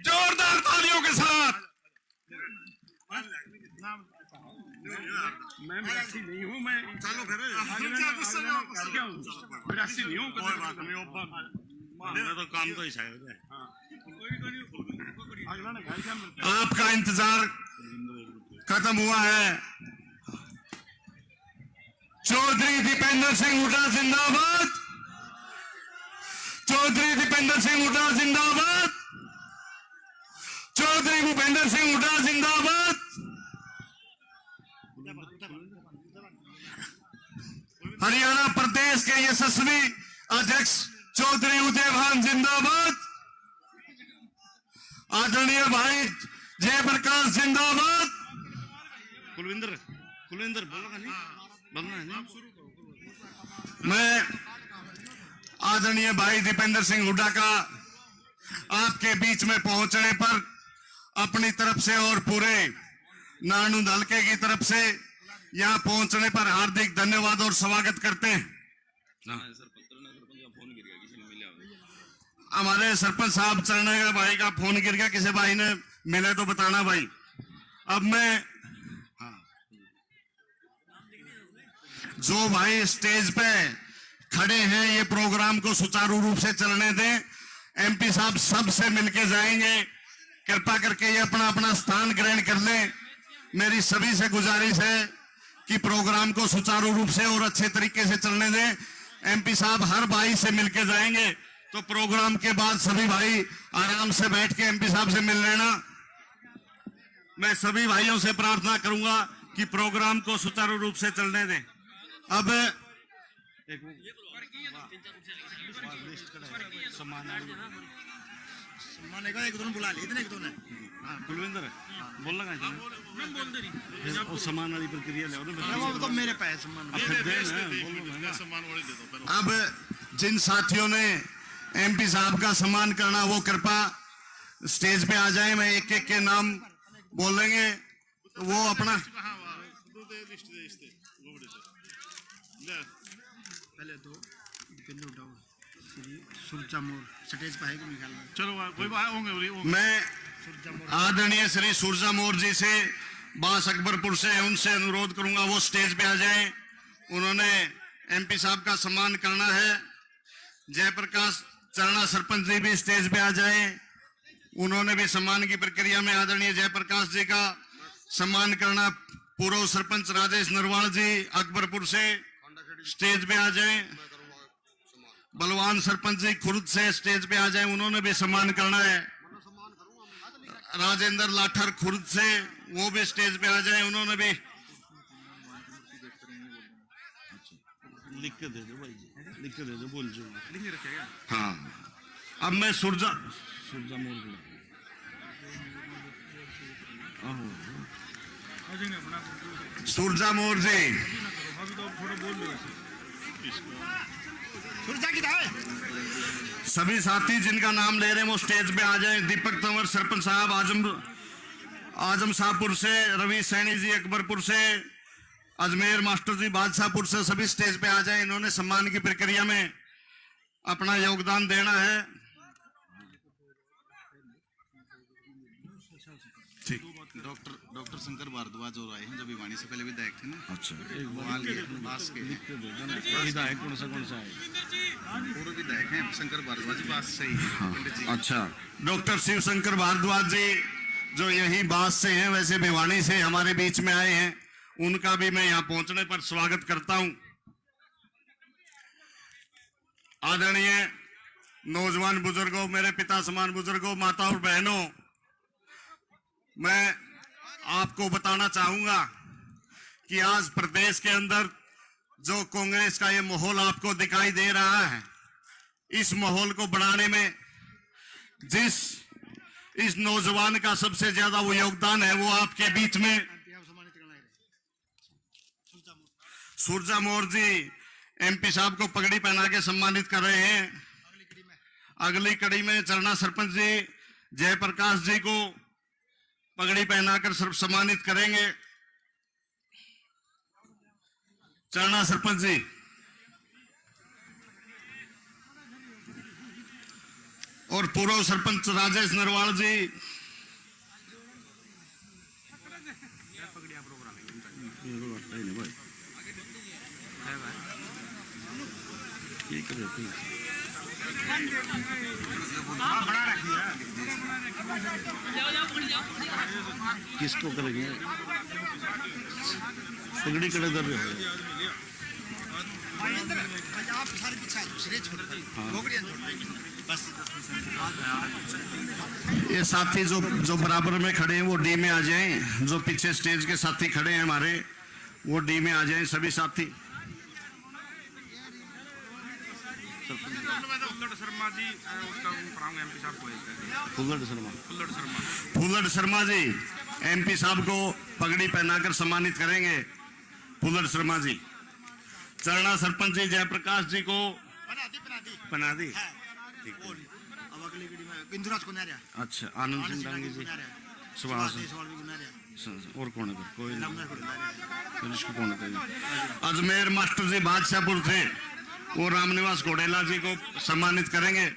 जोरदार तालियों के साथ। मैं मिरासी नहीं हूँ, मैं चलो फिर मिरासी नहीं हूँ, कोई बात नहीं, मेरा तो काम तो ऐसा है। आपका इंतजार खत्म हुआ है। चौधरी दीपेंद्र सिंह हुड्डा जिंदाबाद, चौधरी दीपेंद्र सिंह हुड्डा जिंदाबाद, चौधरी भूपेंद्र सिंह हुड्डा जिंदाबाद। हरियाणा प्रदेश के यशस्वी अध्यक्ष चौधरी उदय भान जिंदाबाद। आदरणीय भाई जयप्रकाश जिंदाबाद। कुलविंदर बोलना नहीं, मैं आदरणीय भाई दीपेंद्र सिंह हुड्डा का आपके बीच में पहुंचने पर अपनी तरफ से और पूरे नानूद हल्के की तरफ से यहां पहुंचने पर हार्दिक धन्यवाद और स्वागत करते हैं। हमारे सरपंच साहब चरण भाई का फोन गिर गया, किसी भाई ने मिले तो बताना भाई। अब मैं जो भाई स्टेज पे खड़े हैं ये प्रोग्राम को सुचारू रूप से चलने दें। एमपी साहब सबसे मिलके जाएंगे, कृपा करके ये अपना अपना स्थान ग्रहण कर लें। मेरी सभी से गुजारिश है कि प्रोग्राम को सुचारू रूप से और अच्छे तरीके से चलने दें। एमपी साहब हर भाई से मिलके जाएंगे, तो प्रोग्राम के बाद सभी भाई आराम से बैठ के एमपी साहब से मिल लेना। मैं सभी भाइयों से प्रार्थना करूंगा कि प्रोग्राम को सुचारू रूप से चलने दें। अब बुला ले इतने कुलविंदर बोल लगा सम्मान वाली प्रक्रिया तो मेरे पास अब जिन साथियों ने एमपी साहब का सम्मान करना वो कृपा स्टेज पे आ जाए। मैं एक एक के नाम बोलेंगे तो वो अपना पहले तो चलो कोई बात होंगे। मैं आदरणीय श्री सुरजा मोर जी से बांस अकबरपुर से उनसे अनुरोध करूंगा वो स्टेज पे आ जाएं। उन्होंने एमपी साहब का सम्मान करना है। जयप्रकाश चरणा सरपंच जी भी स्टेज पे आ जाएं। उन्होंने भी सम्मान की प्रक्रिया में आदरणीय जयप्रकाश जी का सम्मान करना। पूर्व सरपंच राजेश नरवाल जी अकबरपुर से स्टेज पे आ जाएं। बलवान सरपंच जी खुर्द से स्टेज पे आ जाएं, उन्होंने भी सम्मान करना है। राजेंद्र लाठर खुर्द से वो भी स्टेज पे आ जाएं, उन्होंने भी लिख के दे दो भाई जी, लिख के दे दो बोल जो हाँ। अब मैं सुरजा मोर जी सभी साथी जिनका नाम ले रहे हैं वो स्टेज पे आ जाएं। दीपक तंवर सरपंच साहब आजम शाहपुर से, रवि सैनी जी अकबरपुर से, अजमेर मास्टर जी बादशाहपुर से सभी स्टेज पे आ जाएं। इन्होंने सम्मान की प्रक्रिया में अपना योगदान देना है। ठीक। डॉक्टर शंकर भारद्वाज जो आए हैं, जो भिवानी से पहले विधायक थे ना। अच्छा। बास के विधायक कौन सा है? पूर्व विधायक हैं शंकर भारद्वाज बास से ही। हाँ। अच्छा। डॉक्टर शिव शंकर भारद्वाज जी जो यही बास से हैं, वैसे भिवानी से हमारे बीच में आए हैं। उनका भी मैं यहाँ पहुंचने पर स्वागत करता हूं। आदरणीय नौजवान बुजुर्गों, मेरे पिता समान बुजुर्गों, माता और बहनों, मैं आपको बताना चाहूंगा कि आज प्रदेश के अंदर जो कांग्रेस का ये माहौल आपको दिखाई दे रहा है, इस माहौल को बढ़ाने में इस नौजवान का सबसे ज्यादा वो योगदान है, वो आपके बीच में सुरजा मोर जी एमपी साहब को पगड़ी पहना के सम्मानित कर रहे हैं। अगली कड़ी में चरणा सरपंच जी जयप्रकाश जी को पगड़ी पहनाकर सम्मानित करेंगे। चरणा सरपंच जी, और पूर्व सरपंच राजेश नरवाल जी, किसको करेंगे पगड़ी कड़े दर रहे हो आप सारे ये साथी जो बराबर में खड़े हैं वो डी में आ जाएं, जो पीछे स्टेज के साथी खड़े हैं हमारे वो डी में आ जाएं सभी साथी। फुल्लड़ शर्मा जी एमपी साहब को पगड़ी पहनाकर सम्मानित करेंगे। फुल्लड़ शर्मा जी। चरणा सरपंच जी जयप्रकाश जी को बना दी। अच्छा, आनंद सिंह डांगी जी, सुभाष और कौन है कोई कौन है? अजमेर मास्टर जी बादशाहपुर थे, वो रामनिवास घोड़ेला जी को सम्मानित करेंगे।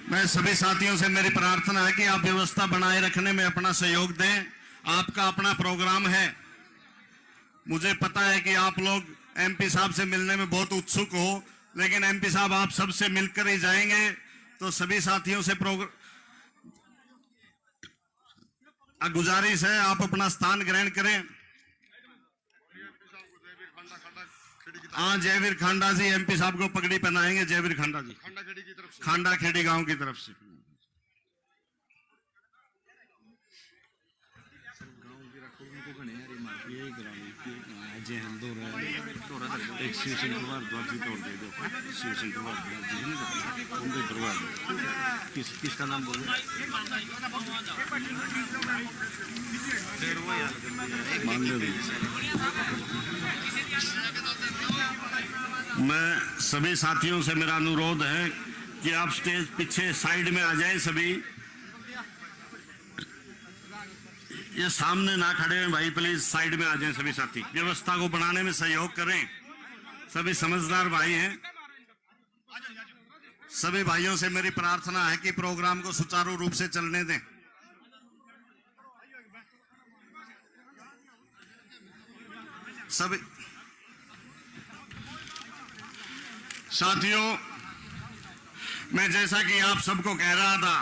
मैं सभी साथियों से मेरी प्रार्थना है कि आप व्यवस्था बनाए रखने में अपना सहयोग दें। आपका अपना प्रोग्राम है, मुझे पता है कि आप लोग एमपी साहब से मिलने में बहुत उत्सुक हो, लेकिन एमपी साहब आप सबसे मिलकर ही जाएंगे। तो सभी साथियों से गुजारिश है आप अपना स्थान ग्रहण करें। हाँ, जयवीर खांडा जी एमपी साहब को पगड़ी पहनाएंगे। जयवीर खांडा जी खांडा खेड़ी गांव की तरफ से। एक शिवशंकर भारद्वाज जी तोड़ दे दो। शिवशंकर भारद्वाज जी किसका नाम बोल रहे? मैं सभी साथियों से मेरा अनुरोध है कि आप स्टेज पीछे साइड में आ जाएं। सभी ये सामने ना खड़े हैं भाई, प्लीज साइड में आ जाएं सभी साथी। व्यवस्था को बनाने में सहयोग करें, सभी समझदार भाई हैं। सभी भाइयों से मेरी प्रार्थना है कि प्रोग्राम को सुचारू रूप से चलने दें। सभी साथियों, मैं जैसा कि आप सबको कह रहा था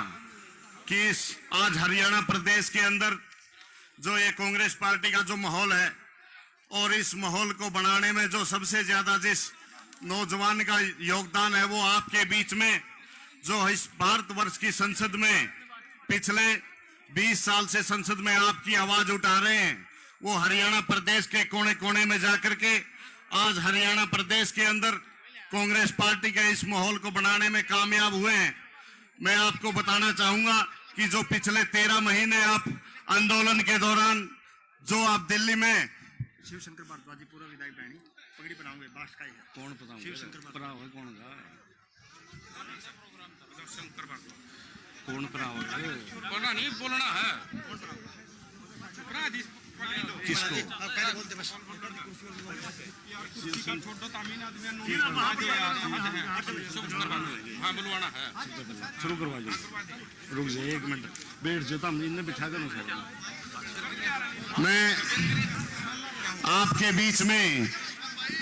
कि आज हरियाणा प्रदेश के अंदर जो ये कांग्रेस पार्टी का जो माहौल है, और इस माहौल को बनाने में जो सबसे ज्यादा जिस नौजवान का योगदान है, वो आपके बीच में जो इस भारतवर्ष की संसद में पिछले 20 साल से संसद में आपकी आवाज उठा रहे हैं, वो हरियाणा प्रदेश के कोने कोने में जाकर के आज हरियाणा प्रदेश के अंदर कांग्रेस पार्टी के इस माहौल को बनाने में कामयाब हुए हैं। मैं आपको बताना चाहूंगा कि जो पिछले 13 महीने आप आंदोलन के दौरान जो आप दिल्ली में शिवशंकर भारद्वाज जी पूर्व विधायक बहनी पगड़ी बनाओगे, बात का ही है। कौन बताऊंगा? शिवशंकर भारद्वाज कौन का शंकर भारद्वाज कौन कराओगे? बोलना नहीं, बोलना है। किसको? बोलते बस। हाँ, बुलवाना है। शुरू करवा दो। रुक जाए 1 मिनट, बैठ जाओ, हम इन्हें बिठा कर। मैं आपके बीच में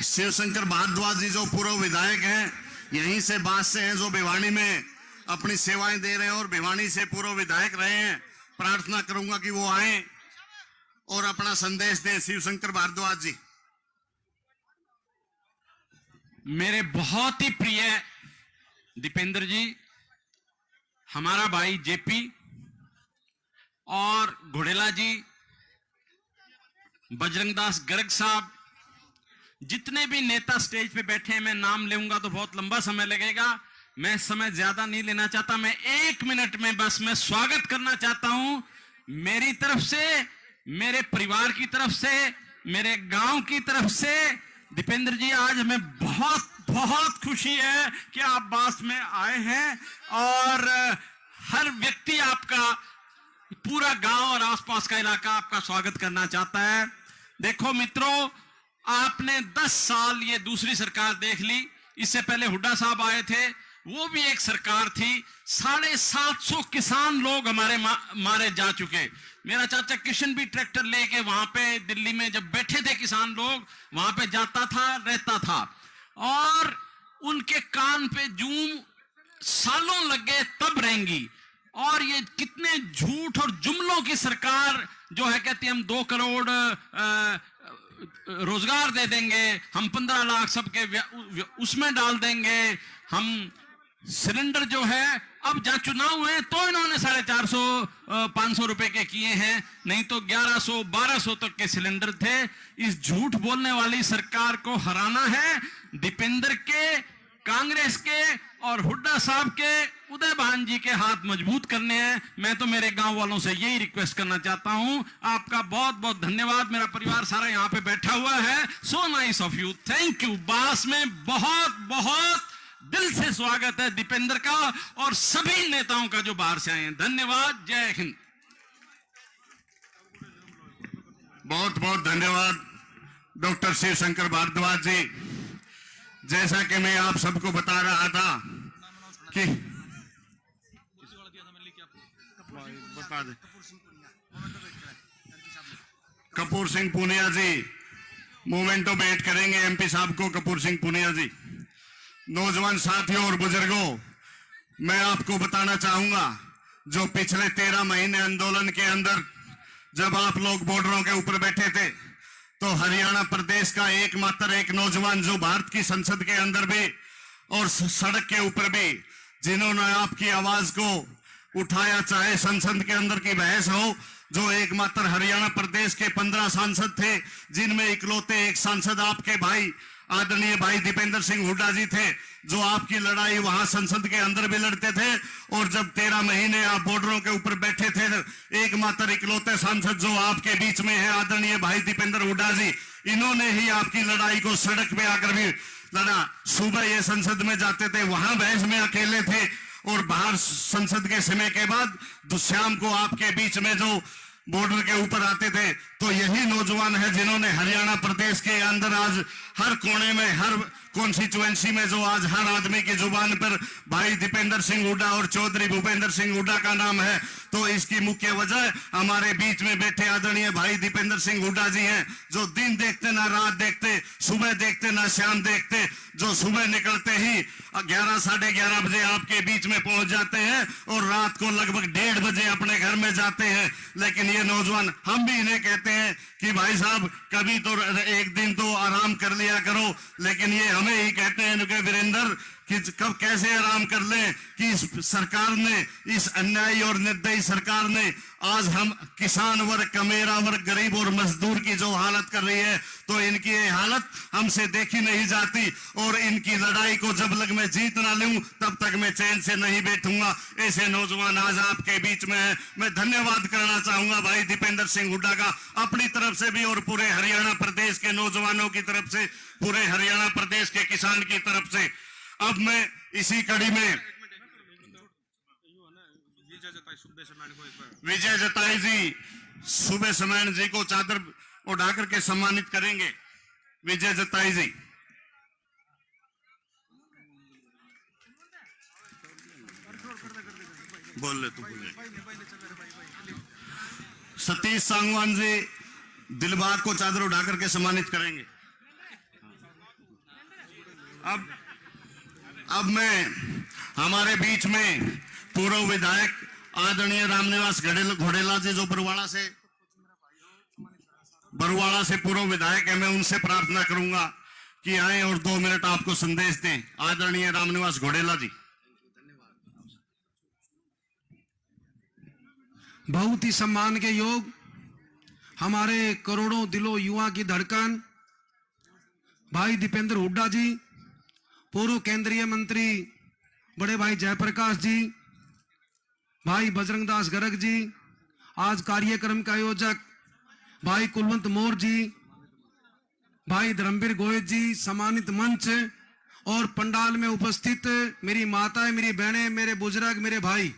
शिवशंकर भारद्वाज जी जो पूर्व विधायक हैं, यहीं से बात से हैं, जो भिवानी में अपनी सेवाएं दे रहे हैं और भिवानी से पूर्व विधायक रहे हैं। प्रार्थना करूंगा कि वो आए और अपना संदेश दें। शिवशंकर भारद्वाज जी। मेरे बहुत ही प्रिय दीपेंद्र जी, हमारा भाई जेपी और घोड़ेला जी, बजरंगदास गर्ग साहब, जितने भी नेता स्टेज पे बैठे हैं, मैं नाम लूंगा तो बहुत लंबा समय लगेगा। मैं समय ज्यादा नहीं लेना चाहता। मैं 1 मिनट में बस मैं स्वागत करना चाहता हूं मेरी तरफ से, मेरे परिवार की तरफ से, मेरे गांव की तरफ से। दीपेंद्र जी, आज हमें बहुत बहुत खुशी है कि आप बास में आए हैं और हर व्यक्ति आपका, पूरा गांव और आसपास का इलाका आपका स्वागत करना चाहता है। देखो मित्रों, आपने 10 साल ये दूसरी सरकार देख ली। इससे पहले हुड्डा साहब आए थे, वो भी एक सरकार थी। 750 किसान लोग हमारे मारे जा चुके। मेरा चाचा किशन भी ट्रैक्टर लेके वहां पे दिल्ली में जब बैठे थे किसान लोग, वहां पे जाता था, रहता था, और उनके कान पे जूं सालों लग गए तब रहेंगी। और ये कितने झूठ और जुमलों की सरकार जो है, कहती हम 2 करोड़ रोजगार दे देंगे, हम 15 लाख सबके उसमें डाल देंगे, हम सिलेंडर जो है, अब जहां चुनाव हुए तो इन्होंने 450-500 रुपए के किए हैं, नहीं तो 1100-1200 तक के सिलेंडर थे। इस झूठ बोलने वाली सरकार को हराना है। दीपेंद्र के, कांग्रेस के और हुड्डा साहब के, उदय भान जी के हाथ मजबूत करने हैं। मैं तो मेरे गांव वालों से यही रिक्वेस्ट करना चाहता हूं। आपका बहुत बहुत धन्यवाद। मेरा परिवार सारा यहां पे बैठा हुआ है। So nice of you, thank you. बास में बहुत बहुत दिल से स्वागत है दीपेंद्र का और सभी नेताओं का जो बाहर से आए हैं। धन्यवाद। जय हिंद। बहुत बहुत धन्यवाद डॉक्टर शिवशंकर भारद्वाज जी। जैसा कि मैं आप सबको बता रहा था कि बता दे, कपूर सिंह पूनिया जी मोमेंटो भेंट करेंगे एमपी साहब को। कपूर सिंह पूनिया जी। नौजवान साथियों और बुजुर्गों, मैं आपको बताना चाहूंगा, जो पिछले 13 महीने आंदोलन के अंदर जब आप लोग बॉर्डरों के ऊपर बैठे थे, तो हरियाणा प्रदेश का एकमात्र एक नौजवान जो भारत की संसद के अंदर भी और सड़क के ऊपर भी जिन्होंने आपकी आवाज को उठाया, चाहे संसद के अंदर की बहस हो, जो एकमात्र हरियाणा प्रदेश के 15 सांसद थे, जिनमें इकलौते एक सांसद आपके भाई आदरणीय भाई दीपेंद्र सिंह हुड्डा जी थे, जो आपकी लड़ाई वहां संसद के अंदर भी लड़ते थे। और जब 13 महीने आप बॉर्डरों के ऊपर बैठे थे, एकमात्र इकलौते सांसद जो आपके बीच में है आदरणीय भाई दीपेंद्र हुड्डा जी, इन्होंने ही आपकी लड़ाई को सड़क पे आकर भी लड़ा। सुबह ये संसद में जाते थे, वहां बहस में अकेले थे, और बाहर संसद के समय के बाद शाम को आपके बीच में जो बॉर्डर के ऊपर आते थे। तो यही नौजवान है जिन्होंने हरियाणा प्रदेश के अंदर आज हर कोने में, हर कॉन्स्टिट्यूएंसी में, जो आज हर आदमी की जुबान पर भाई दीपेंद्र सिंह हुड्डा और चौधरी भूपेंद्र सिंह हुड्डा का नाम है। तो इसकी मुख्य वजह हमारे बीच में बैठे आदरणीय भाई दीपेंद्र सिंह हुड्डा जी हैं, जो दिन देखते ना रात देखते, सुबह देखते ना शाम देखते, जो सुबह निकलते ही 11-11:30 बजे आपके बीच में पहुंच जाते हैं और रात को लगभग 1:30 बजे अपने घर में जाते हैं। लेकिन ये नौजवान, हम भी इन्हें कहते हैं कि भाई साहब कभी तो एक दिन तो आराम कर लिया करो, लेकिन ये हमें ही कहते हैं कि वीरेंद्र कि कब कैसे आराम कर लें, कि इस सरकार ने, इस अन्यायी और निर्दयी सरकार ने आज हम किसान वर्ग, कमेरा वर्ग, गरीब और मजदूर की जो हालत कर रही है, तो इनकी ये हालत हमसे देखी नहीं जाती। और इनकी लड़ाई को जब तक मैं जीत ना लूं तब तक मैं चैन से नहीं बैठूंगा। ऐसे नौजवान आज आपके बीच में है। मैं धन्यवाद करना चाहूंगा भाई दीपेंद्र सिंह हुड्डा का, अपनी तरफ से भी और पूरे हरियाणा प्रदेश के नौजवानों की तरफ से, पूरे हरियाणा प्रदेश के किसान की तरफ से। अब मैं इसी कड़ी में विजय जताई जी, सुबह समैन जी को चादर उड़ा करके सम्मानित करेंगे। विजय जताई जी। बोल ले तू, बोले। सतीश सांगवान जी दिलबाग को चादर उड़ा करके सम्मानित करेंगे। अब मैं हमारे बीच में पूर्व विधायक आदरणीय रामनिवास घोडेला जी जो बरुवाड़ा से पूर्व विधायक है, मैं उनसे प्रार्थना करूंगा कि आए और 2 मिनट आपको संदेश दें। आदरणीय रामनिवास घोडेला जी। बहुत ही सम्मान के योग हमारे करोड़ों दिलों युवा की धड़कन भाई दीपेंद्र हुड्डा जी, पूर्व केंद्रीय मंत्री बड़े भाई जयप्रकाश जी, भाई बजरंगदास गर्ग जी, आज कार्यक्रम के आयोजक भाई कुलवंत मौर्य जी, भाई धर्मवीर गोयल जी, सम्मानित मंच और पंडाल में उपस्थित मेरी माताएं, मेरी बहनें, मेरे बुजुर्ग, मेरे भाई,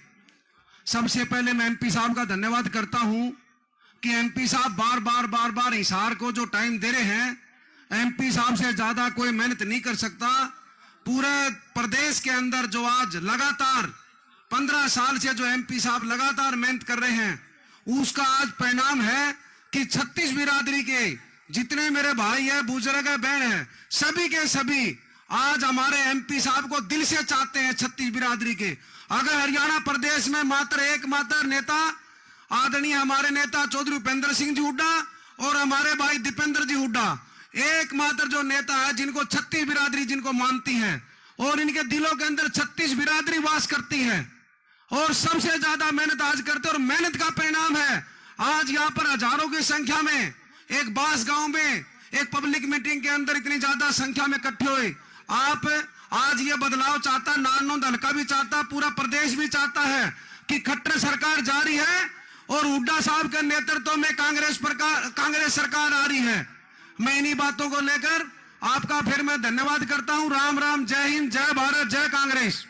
सबसे पहले मैं एमपी साहब का धन्यवाद करता हूं कि एमपी साहब बार बार हिसार को जो टाइम दे रहे हैं, एमपी साहब से ज्यादा कोई मेहनत नहीं कर सकता। पूरे प्रदेश के अंदर जो आज लगातार 15 साल से जो एमपी साहब लगातार मेहनत कर रहे हैं, उसका आज परिणाम है कि 36 बिरादरी के जितने मेरे भाई है, बुजुर्ग है, बहन है, सभी के सभी आज हमारे एमपी साहब को दिल से चाहते हैं। 36 बिरादरी के अगर हरियाणा प्रदेश में एकमात्र नेता आदरणीय हमारे नेता चौधरी उपेंद्र सिंह जी हुड्डा और हमारे भाई दीपेंद्र जी हुड्डा एकमात्र जो नेता है जिनको 36 बिरादरी जिनको मानती है और इनके दिलों के अंदर 36 बिरादरी वास करती है और सबसे ज्यादा मेहनत आज करते हैं। और मेहनत का परिणाम है आज यहाँ पर हजारों की संख्या में एक बास गांव में एक पब्लिक मीटिंग के अंदर इतनी ज्यादा संख्या में इकट्ठे हुए। आप आज ये बदलाव चाहता, नारनौंद हल्का भी चाहता, पूरा प्रदेश भी चाहता है कि खट्टर सरकार जारी है और हुड्डा साहब के नेतृत्व में कांग्रेस सरकार आ रही है। मैं इन्हीं बातों को लेकर आपका फिर मैं धन्यवाद करता हूं। राम राम, जय हिंद, जय भारत, जय कांग्रेस।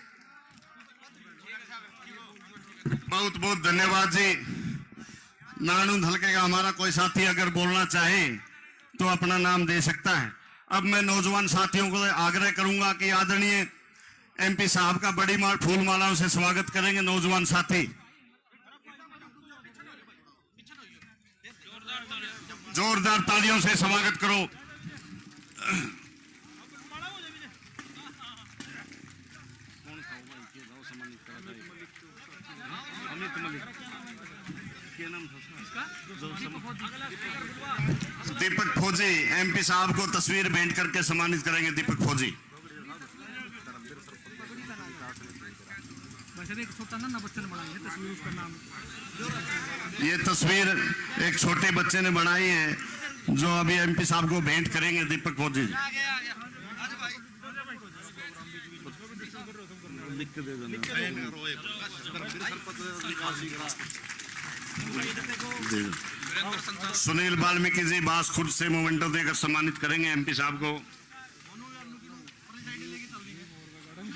बहुत बहुत धन्यवाद जी। नारनौंद हल्के का हमारा कोई साथी अगर बोलना चाहे तो अपना नाम दे सकता है। अब मैं नौजवान साथियों को आग्रह करूंगा कि आदरणीय एमपी साहब का बड़ी फूल मालाओं से स्वागत करेंगे नौजवान साथी। जोरदार तालियों से स्वागत करो। दीपक फौजी एमपी साहब को तस्वीर भेंट करके सम्मानित करेंगे। दीपक फौजी। ये तस्वीर एक छोटे बच्चे ने बनाई है जो अभी एमपी साहब को भेंट करेंगे। दीपक फौजी सुनील वाल्मीकि जी बासखुर्द से मोमेंटो देकर सम्मानित करेंगे एमपी साहब को।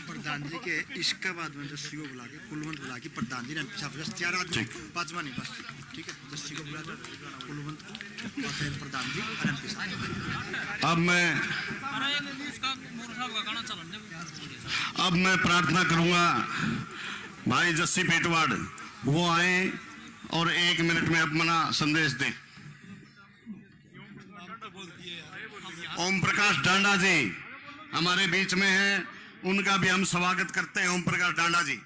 प्रधान जी के इसके बाद में जस्सी को बुला के कुलवंत बुला के प्रधान जी ने बस 4 आदमी, 5वां नहीं बस, ठीक है। जस्सी को बुला कुलवंत को और फिर प्रधान जी और एमपी साहब। अब मैं प्रार्थना करूंगा भाई जस्सी पेटवाड़ वो आए और 1 मिनट में अपना संदेश दें। ओम प्रकाश डांडा जी हमारे बीच में हैं, उनका भी हम स्वागत करते हैं। ओम प्रकाश डांडा जी।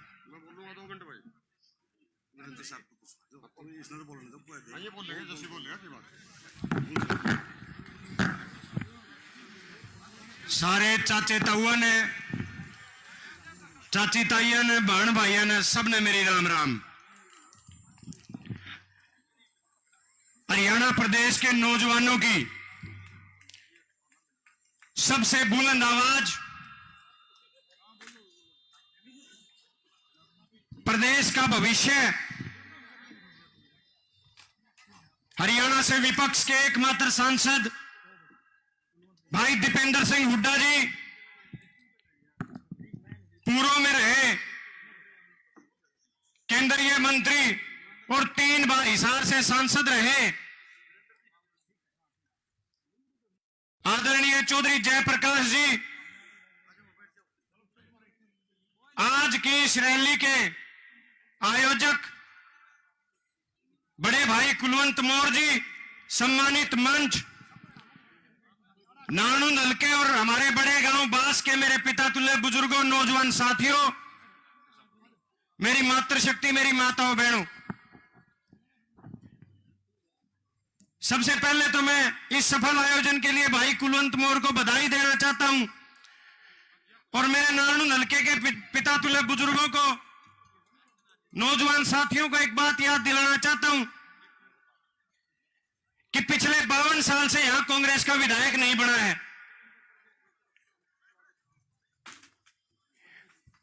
सारे चाचे ताऊआ ने, चाची ताइया ने, बहन भाइया ने, सबने मेरी राम राम। हरियाणा प्रदेश के नौजवानों की सबसे बुलंद आवाज, प्रदेश का भविष्य, हरियाणा से विपक्ष के एकमात्र सांसद भाई दीपेंद्र सिंह हुड्डा जी, पूर्व में रहे केंद्रीय मंत्री और 3 बार हिसार से सांसद रहे आदरणीय चौधरी जयप्रकाश जी, आज की इस रैली के आयोजक बड़े भाई कुलवंत मौर्य जी, सम्मानित मंच, नारनौंद हल्के और हमारे बड़े गांव बास के मेरे पिता तुल्य बुजुर्गों, नौजवान साथियों, मेरी मातृशक्ति, मेरी माताओं बहनों, सबसे पहले तो मैं इस सफल आयोजन के लिए भाई कुलवंत मौर्य को बधाई देना चाहता हूं और मेरे नारायण हल्के के पिता तुल्य बुजुर्गों को, नौजवान साथियों को एक बात याद दिलाना चाहता हूं कि पिछले 52 साल से यहां कांग्रेस का विधायक नहीं बना है।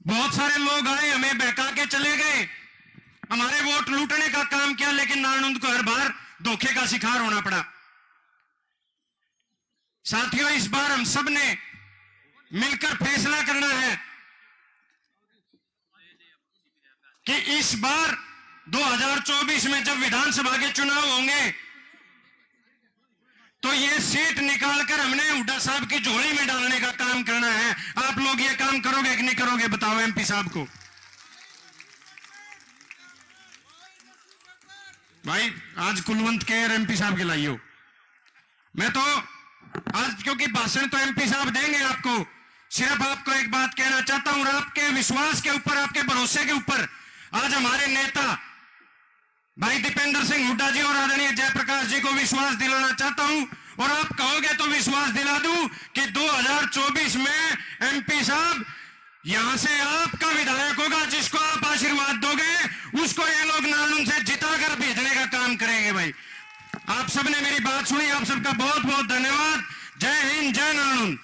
बहुत सारे लोग आए, हमें बहका के चले गए, हमारे वोट लूटने का काम किया, लेकिन नारायण को हर बार धोखे का शिकार होना पड़ा। साथियों, इस बार हम सब ने मिलकर फैसला करना है कि इस बार 2024 में जब विधानसभा के चुनाव होंगे तो ये सीट निकालकर हमने हुड्डा साहब की झोली में डालने का काम करना है। आप लोग ये काम करोगे कि नहीं करोगे, बताओ एमपी साहब को। भाई आज कुलवंत के और एमपी साहब के लाइयो। मैं तो आज, क्योंकि भाषण तो एमपी साहब देंगे आपको, सिर्फ आपको एक बात कहना चाहता हूं और आपके विश्वास के ऊपर, आपके भरोसे के ऊपर आज हमारे नेता भाई दीपेंद्र सिंह हुड्डा जी और आदरणीय जयप्रकाश जी को विश्वास दिलाना चाहता हूं और आप कहोगे तो विश्वास दिला दूं कि 2024 में एमपी साहब यहां से आपका विधायक होगा, जिसको आप आशीर्वाद दोगे उसको ये लोग नारायण से जिताकर भेजने का काम करेंगे। भाई आप सबने मेरी बात सुनी, आप सबका बहुत बहुत धन्यवाद। जय हिंद, जय नारायण।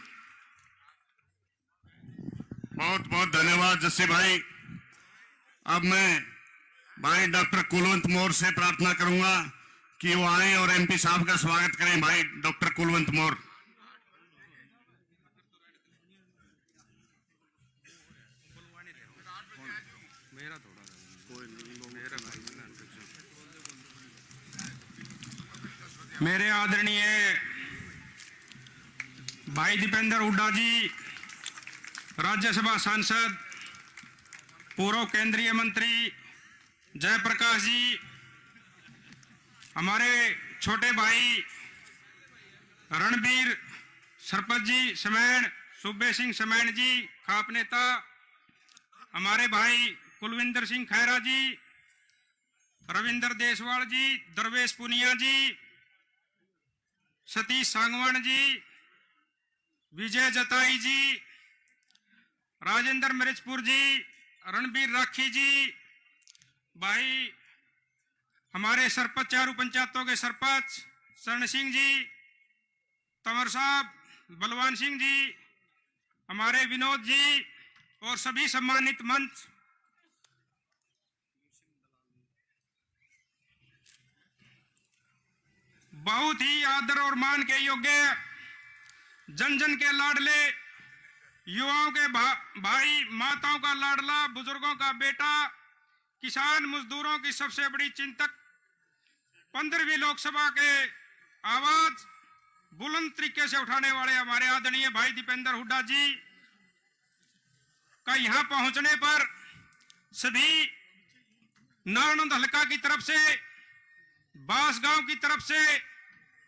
बहुत बहुत धन्यवाद जस्सी भाई। अब मैं भाई डॉक्टर कुलवंत मौर्य से प्रार्थना करूंगा कि वो आए और एमपी साहब का स्वागत करें। भाई डॉक्टर कुलवंत मौर्य। मेरे आदरणीय भाई दीपेंद्र हुड्डा जी, राज्यसभा सांसद, पूर्व केंद्रीय मंत्री जयप्रकाश जी, हमारे छोटे भाई रणबीर सरपंच जी समैण, सुब्बे सिंह समैण जी खाप नेता, हमारे भाई कुलविंदर सिंह खैरा जी, रविंदर देसवाल जी, दरवेश पुनिया जी, सतीश सांगवान जी, विजय जताई जी, राजेंद्र मिर्चपुर जी, रणबीर राखी जी, भाई हमारे सरपंच, चारों पंचायतों के सरपंच शरण सिंह जी, तंवर साहब, बलवान सिंह जी, हमारे विनोद जी और सभी सम्मानित मंच, बहुत ही आदर और मान के योग्य, जन जन के लाडले, युवाओं के भाई, माताओं का लाडला, बुजुर्गों का बेटा, किसान मजदूरों की सबसे बड़ी चिंतक, 15वीं लोकसभा के आवाज बुलंद तरीके से उठाने वाले हमारे आदरणीय भाई दीपेंद्र हुड्डा जी का यहां पहुंचने पर सभी नारायण हल्का की तरफ से, बांसगांव की तरफ से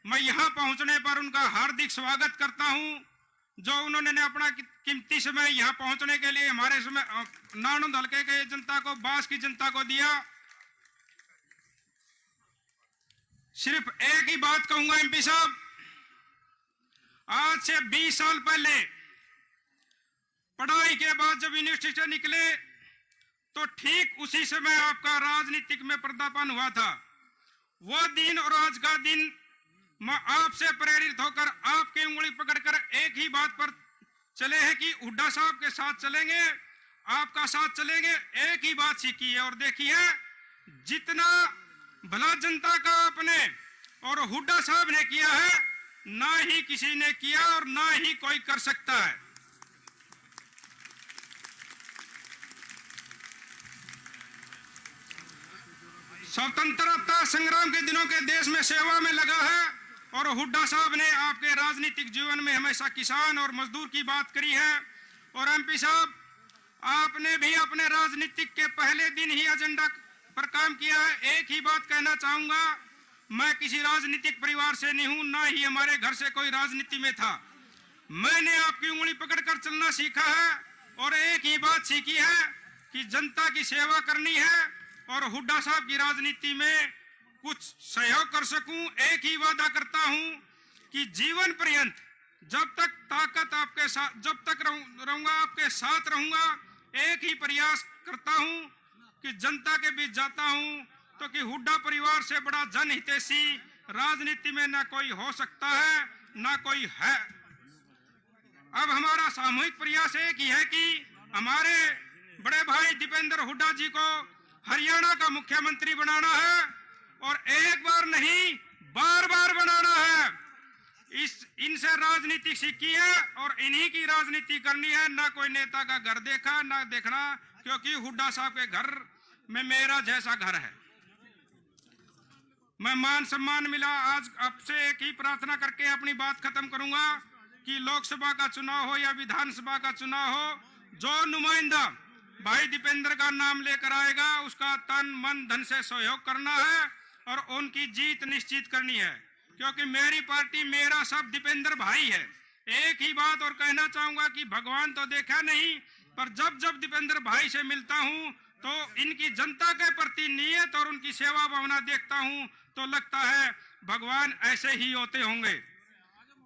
मैं यहां पहुंचने पर उनका हार्दिक स्वागत करता हूं, जो उन्होंने अपना कीमती समय यहां पहुंचने के लिए हमारे समय नारायण हल्के के जनता को, बांस की जनता को दिया। सिर्फ एक ही बात कहूंगा एमपी साहब, आज से 20 साल पहले पढ़ाई के बाद जब यूनिवर्सिटी से निकले तो ठीक उसी समय आपका राजनीतिक में पर्दापण हुआ था। वह दिन और आज का दिन मैं आपसे प्रेरित होकर आपकी उंगली पकड़कर एक ही बात पर चले हैं कि हुड्डा साहब के साथ चलेंगे, आपका साथ चलेंगे। एक ही बात सीखी है और देखी है, जितना भला जनता का आपने और हुड्डा साहब ने किया है, ना ही किसी ने किया और ना ही कोई कर सकता है। स्वतंत्रता संग्राम के दिनों के देश में सेवा में लगा है और हुड्डा साहब ने आपके राजनीतिक जीवन में हमेशा किसान और मजदूर की बात करी है। और एमपी साहब, आपने भी अपने राजनीतिक के पहले दिन ही एजेंडा पर काम किया है। एक ही बात कहना चाहूंगा, मैं किसी राजनीतिक परिवार से नहीं हूं, ना ही हमारे घर से कोई राजनीति में था। मैंने आपकी उंगली पकड़कर चलना सीखा है और एक ही बात सीखी है कि जनता की सेवा करनी है और हुड्डा साहब की राजनीति में कुछ सहयोग कर सकूं। एक ही वादा करता हूं कि जीवन पर्यंत जब तक ताकत आपके साथ, जब तक रहूंगा आपके साथ रहूंगा। एक ही प्रयास करता हूं कि जनता के बीच जाता हूं तो कि हुड्डा परिवार से बड़ा जनहितैषी राजनीति में ना कोई हो सकता है ना कोई है। अब हमारा सामूहिक प्रयास एक ही है कि हमारे बड़े भाई दीपेंद्र हुड्डा जी को हरियाणा का मुख्यमंत्री बनाना है और एक बार नहीं बार बार बनाना है। इनसे राजनीति सीखी है और इन्हीं की राजनीति करनी है, ना कोई नेता का घर देखा ना देखना, क्योंकि हुड्डा साहब के घर में मेरा जैसा घर है। मैं मान सम्मान मिला, आज आपसे एक ही प्रार्थना करके अपनी बात खत्म करूंगा कि लोकसभा का चुनाव हो या विधानसभा का चुनाव हो, जो नुमाइंदा भाई दीपेंद्र का नाम लेकर आएगा उसका तन मन धन से सहयोग करना है और उनकी जीत निश्चित करनी है, क्योंकि मेरी पार्टी मेरा सब दीपेंद्र भाई है। एक ही बात और कहना चाहूंगा कि भगवान तो देखा नहीं, पर जब जब दीपेंद्र भाई से मिलता हूं तो इनकी जनता के प्रति नियत और उनकी सेवा भावना देखता हूं तो लगता है भगवान ऐसे ही होते होंगे।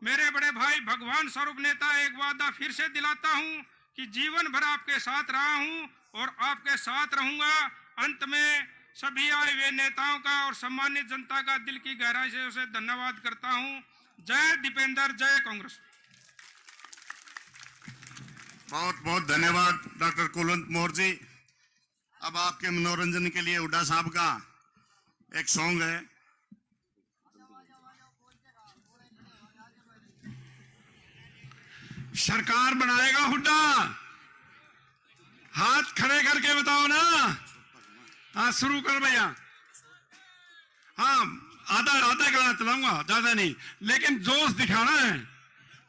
मेरे बड़े भाई भगवान स्वरूप नेता, एक वादा फिर से दिलाता हूं कि जीवन भर आपके साथ रहा हूं और आपके साथ रहूंगा। अंत में सभी आए हुए नेताओं का और सम्मानित जनता का दिल की गहराई से उसे धन्यवाद करता हूं। जय दीपेंद्र, जय कांग्रेस। बहुत बहुत धन्यवाद डॉक्टर कुलवंत मौर्य जी। अब आपके मनोरंजन के लिए हुड्डा साहब का एक सॉन्ग है। सरकार बनाएगा हुड्डा, हाथ खड़े करके बताओ ना। हाँ शुरू कर भैया। हाँ आधा आधा गाना चलाऊंगा, ज्यादा नहीं, लेकिन जोश दिखाना है।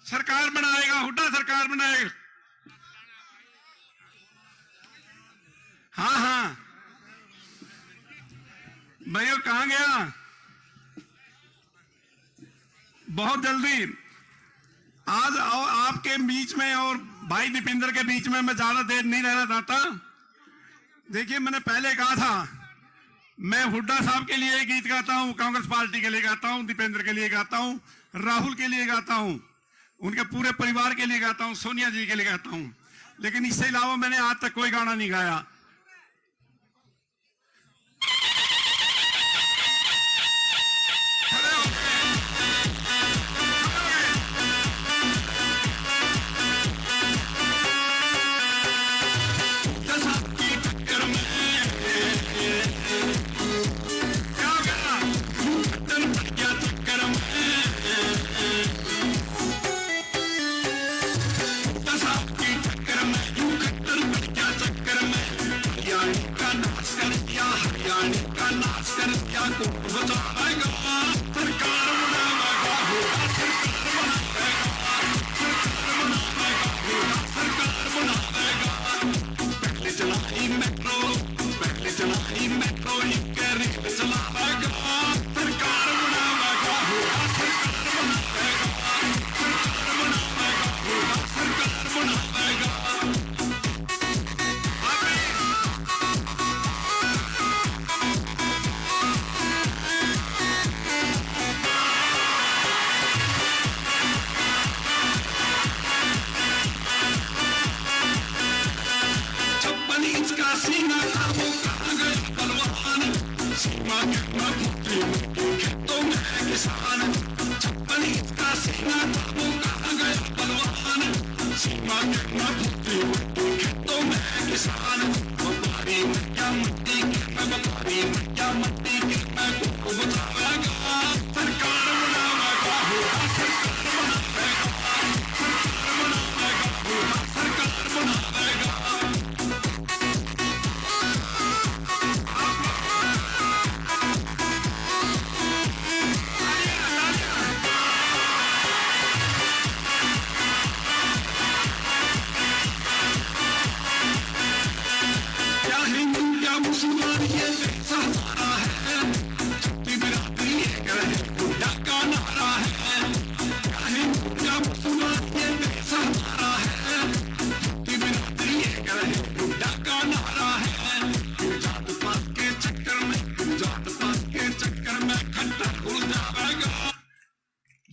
सरकार बनाएगा हुड्डा, सरकार बनाएगा। हाँ हाँ भैया कहाँ गया? बहुत जल्दी आज आपके बीच में और भाई दीपेंद्र के बीच में मैं ज्यादा देर नहीं रहना चाहता। देखिए मैंने पहले कहा था मैं हुड्डा साहब के लिए गीत गाता हूं, कांग्रेस पार्टी के लिए गाता हूं, दीपेंद्र के लिए गाता हूं, राहुल के लिए गाता हूं, उनके पूरे परिवार के लिए गाता हूं, सोनिया जी के लिए गाता हूं, लेकिन इससे अलावा मैंने आज तक कोई गाना नहीं गाया।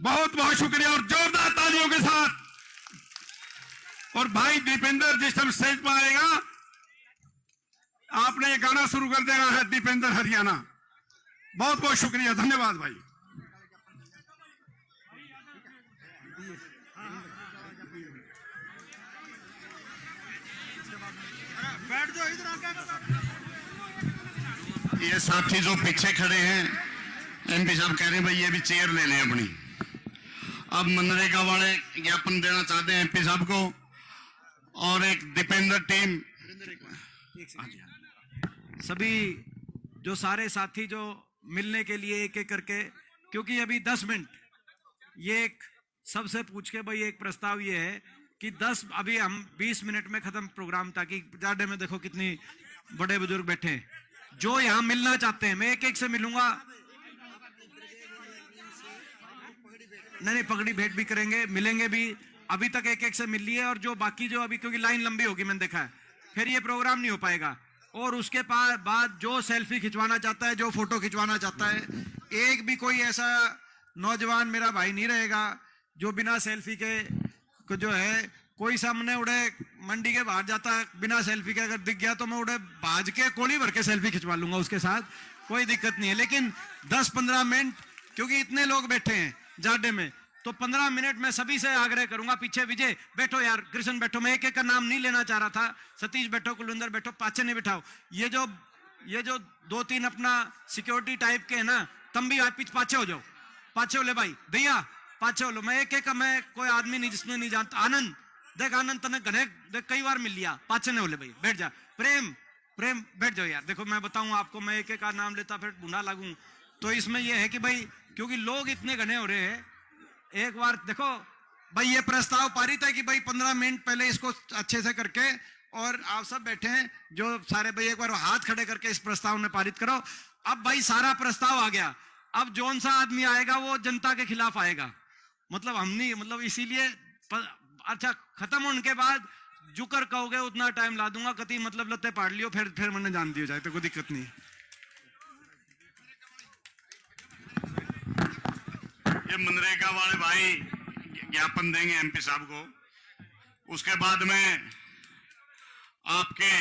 बहुत बहुत शुक्रिया और जोरदार तालियों के साथ। और भाई दीपेंद्र जिस समय स्टेज पर आएगा आपने ये गाना शुरू कर देना है, दीपेंद्र हरियाणा। बहुत बहुत शुक्रिया, धन्यवाद भाई। बैठ जाओ इधर आके। ये साथी जो पीछे खड़े हैं, एमपी साहब कह रहे हैं भाई ये भी चेयर ले लें अपनी। अब मनरेगा वाले ज्ञापन देना चाहते हैं एमपी साहब को, और एक दीपेंद्र टीम। सभी जो सारे साथी जो मिलने के लिए एक एक करके, क्योंकि अभी 10 मिनट ये एक सबसे पूछ के भाई एक प्रस्ताव ये है कि 10 अभी हम 20 मिनट में खत्म प्रोग्राम, ताकि जाडे में देखो कितनी बड़े बुजुर्ग बैठे हैं जो यहाँ मिलना चाहते हैं। मैं एक एक से मिलूंगा। नहीं, पगड़ी भेंट भी करेंगे, मिलेंगे भी। अभी तक एक एक से मिल लिए, और जो बाकी जो अभी, क्योंकि लाइन लंबी होगी मैंने देखा है, फिर ये प्रोग्राम नहीं हो पाएगा। और उसके बाद जो सेल्फी खिंचवाना चाहता है, जो फोटो खिंचवाना चाहता है, एक भी कोई ऐसा नौजवान मेरा भाई नहीं रहेगा जो बिना सेल्फी के जो है, कोई सामने उड़े मंडी के बाहर जाता है बिना सेल्फी के अगर दिख गया तो मैं उड़े भाज के कोली भर के सेल्फी खिंचवा लूंगा उसके साथ, कोई दिक्कत नहीं है। लेकिन 10-15 मिनट, क्योंकि इतने लोग बैठे हैं जाडे में, तो 15 मिनट में सभी से आग्रह करूंगा। पीछे विजय बैठो यार, कृष्ण बैठो, मैं एक एक का नाम नहीं लेना चाह रहा था। सतीश बैठो, कुलविंदर बैठो, पाछे नहीं बिठाओ। ये जो 2-3 अपना सिक्योरिटी टाइप के है ना, तुम भी पाछे हो जाओ, पाछे हो ले भाई, भैया पाछे हो लो। मैं एक एक का, मैं कोई आदमी नहीं जिसमें नहीं जानता। आनंद देख, आनंद तने घने देख कई बार मिल लिया, पाछे नहीं हो ले भाई, बैठ जा। प्रेम बैठ जाओ यार। देखो मैं बताऊं आपको, मैं एक एक का नाम लेता फिर ढूंढा लगूं। तो इसमें यह है कि भाई क्योंकि लोग इतने घने हो रहे हैं, एक बार देखो भाई ये प्रस्ताव पारित है कि भाई 15 मिनट पहले इसको अच्छे से करके, और आप सब बैठे हैं जो सारे भाई, एक बार हाथ खड़े करके इस प्रस्ताव में पारित करो। अब भाई सारा प्रस्ताव आ गया, अब जौन सा आदमी आएगा वो जनता के खिलाफ आएगा, मतलब हम नहीं, मतलब इसीलिए अच्छा खत्म होने के बाद जुकर कहोगे उतना टाइम ला दूंगा, कति मतलब लत्ते पाड़ लियो, फिर मैंने जान दिया जाए तो कोई दिक्कत नहीं। ये मनरेगा वाले भाई ज्ञापन देंगे एमपी साहब को। उसके बाद में आपके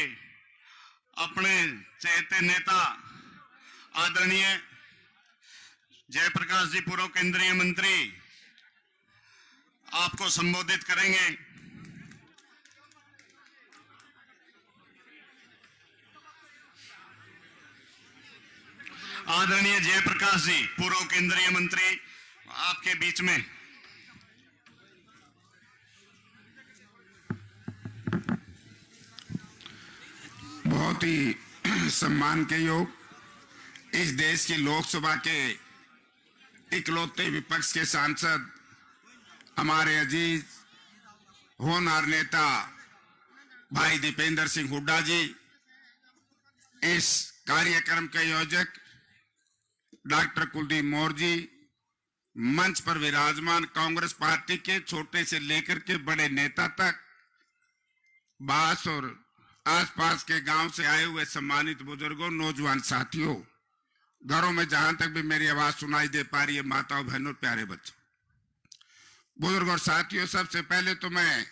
अपने चहेते नेता आदरणीय जयप्रकाश जी, पूर्व केंद्रीय मंत्री, आपको संबोधित करेंगे। आदरणीय जयप्रकाश जी, पूर्व केंद्रीय मंत्री, आपके बीच में। बहुत ही सम्मान के योग, इस देश की लोकसभा के इकलौते विपक्ष के सांसद हमारे अजीज होनहार नेता भाई दीपेंद्र सिंह हुड्डा जी, इस कार्यक्रम के आयोजक डॉक्टर कुलदीप मौर्य जी, मंच पर विराजमान कांग्रेस पार्टी के छोटे से लेकर के बड़े नेता तक, बास और आसपास के गांव से आए हुए सम्मानित बुजुर्गों, नौजवान साथियों, घरों में जहां तक भी मेरी आवाज सुनाई दे पा रही है, माताओं बहनों प्यारे बच्चों, बुजुर्ग और साथियों, सबसे पहले तो मैं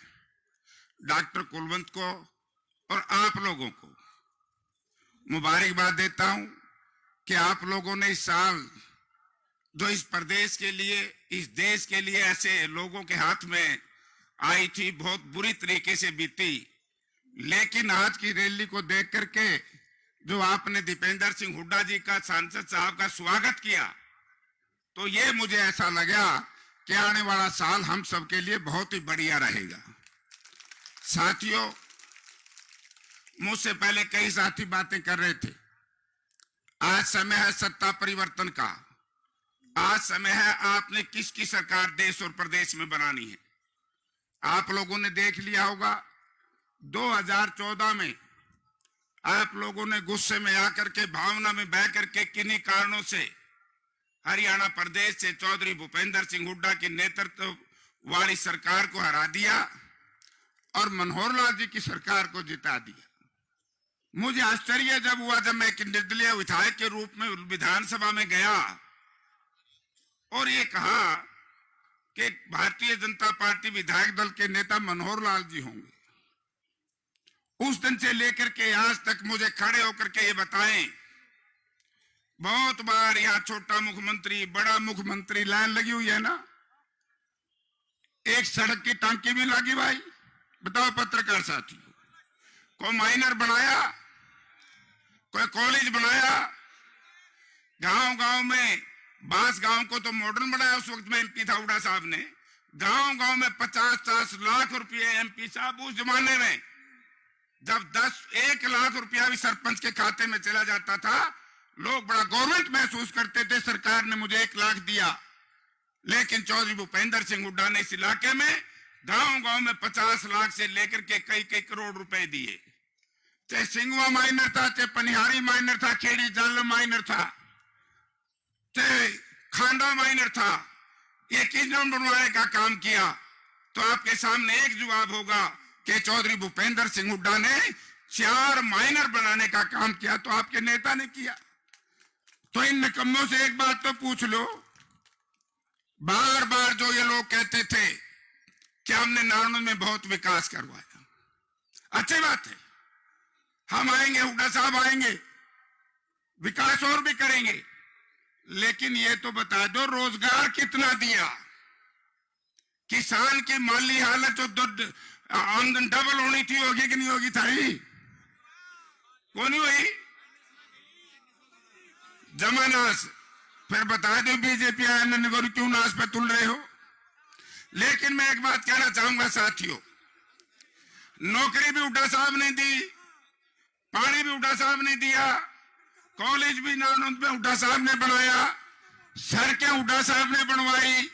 डॉक्टर कुलवंत को और आप लोगों को मुबारकबाद देता हूं कि आप लोगों ने इस साल जो इस प्रदेश के लिए, इस देश के लिए ऐसे लोगों के हाथ में आई थी, बहुत बुरी तरीके से बीती। लेकिन आज की रैली को देख करके जो आपने दीपेंद्र सिंह हुड्डा जी का, सांसद साहब का स्वागत किया, तो ये मुझे ऐसा लगा कि आने वाला साल हम सबके लिए बहुत ही बढ़िया रहेगा। साथियों, मुझसे पहले कई साथी बातें कर रहे थे। आज समय है सत्ता परिवर्तन का। आज समय है आपने किसकी सरकार देश और प्रदेश में बनानी है। आप लोगों ने देख लिया होगा 2014 में आप लोगों ने गुस्से में आकर के, भावना में बह करके, किन्हीं कारणों से हरियाणा प्रदेश से चौधरी भूपेंद्र सिंह हुड्डा के नेतृत्व वाली सरकार को हरा दिया और मनोहर लाल जी की सरकार को जिता दिया। मुझे आश्चर्य जब हुआ जब मैं एक निर्दलीय विधायक के रूप में विधानसभा में गया और ये कहा कि भारतीय जनता पार्टी विधायक दल के नेता मनोहर लाल जी होंगे। उस दिन से लेकर के आज तक मुझे खड़े होकर के ये बताएं, बहुत बार यहाँ छोटा मुख्यमंत्री, बड़ा मुख्यमंत्री, लाइन लगी हुई है ना, एक सड़क की टांकी भी लगी भाई, बताओ पत्रकार साथी, कोई माइनर बनाया, कोई कॉलेज बनाया, गांव गांव में, बांस गांव को तो मॉडर्न बनाया उस वक्त में एमपी था हुड्डा साहब ने, गांव गांव में 50-50 लाख रुपए एमपी साहब उस जमाने में, जब 1 लाख रुपया भी सरपंच के खाते में चला जाता था, लोग बड़ा गवर्नमेंट महसूस करते थे, सरकार ने मुझे 1 लाख दिया। लेकिन चौधरी भूपेंद्र सिंह हुड्डा ने इस इलाके में गांव गांव में 50 लाख से लेकर के कई करोड़ रुपए दिए। चाहे सिंगवा माइनर था, चाहे पनिहारी माइनर था, खेड़ी जाल माइनर था, चाहे खांडा माइनर था, ये किसने बनवाने का काम किया? तो आपके सामने एक जवाब होगा कि चौधरी भूपेंद्र सिंह हुड्डा ने 4 माइनर बनाने का काम किया, तो आपके नेता ने किया। तो इन निकम्मों से एक बात तो पूछ लो, बार बार जो ये लोग कहते थे कि हमने नारायण में बहुत विकास करवाया, अच्छी बात है, हम आएंगे, हुड्डा साहब आएंगे, विकास और भी करेंगे, लेकिन ये तो बता दो रोजगार कितना दिया? किसान की माली हालत जो आमदन डबल होनी थी, होगी कि नहीं होगी? थारी कौन नहीं हुई? जमानास फिर बता दो बीजेपी आया क्यों नाश पे तुल रहे हो। लेकिन मैं एक बात कहना चाहूंगा साथियों, नौकरी भी हुड्डा साहब ने दी, पानी भी हुड्डा साहब ने दिया, कॉलेज भी नारायण में हुड्डा साहब ने बनाया, सड़कें हुड्डा साहब ने बनवाई,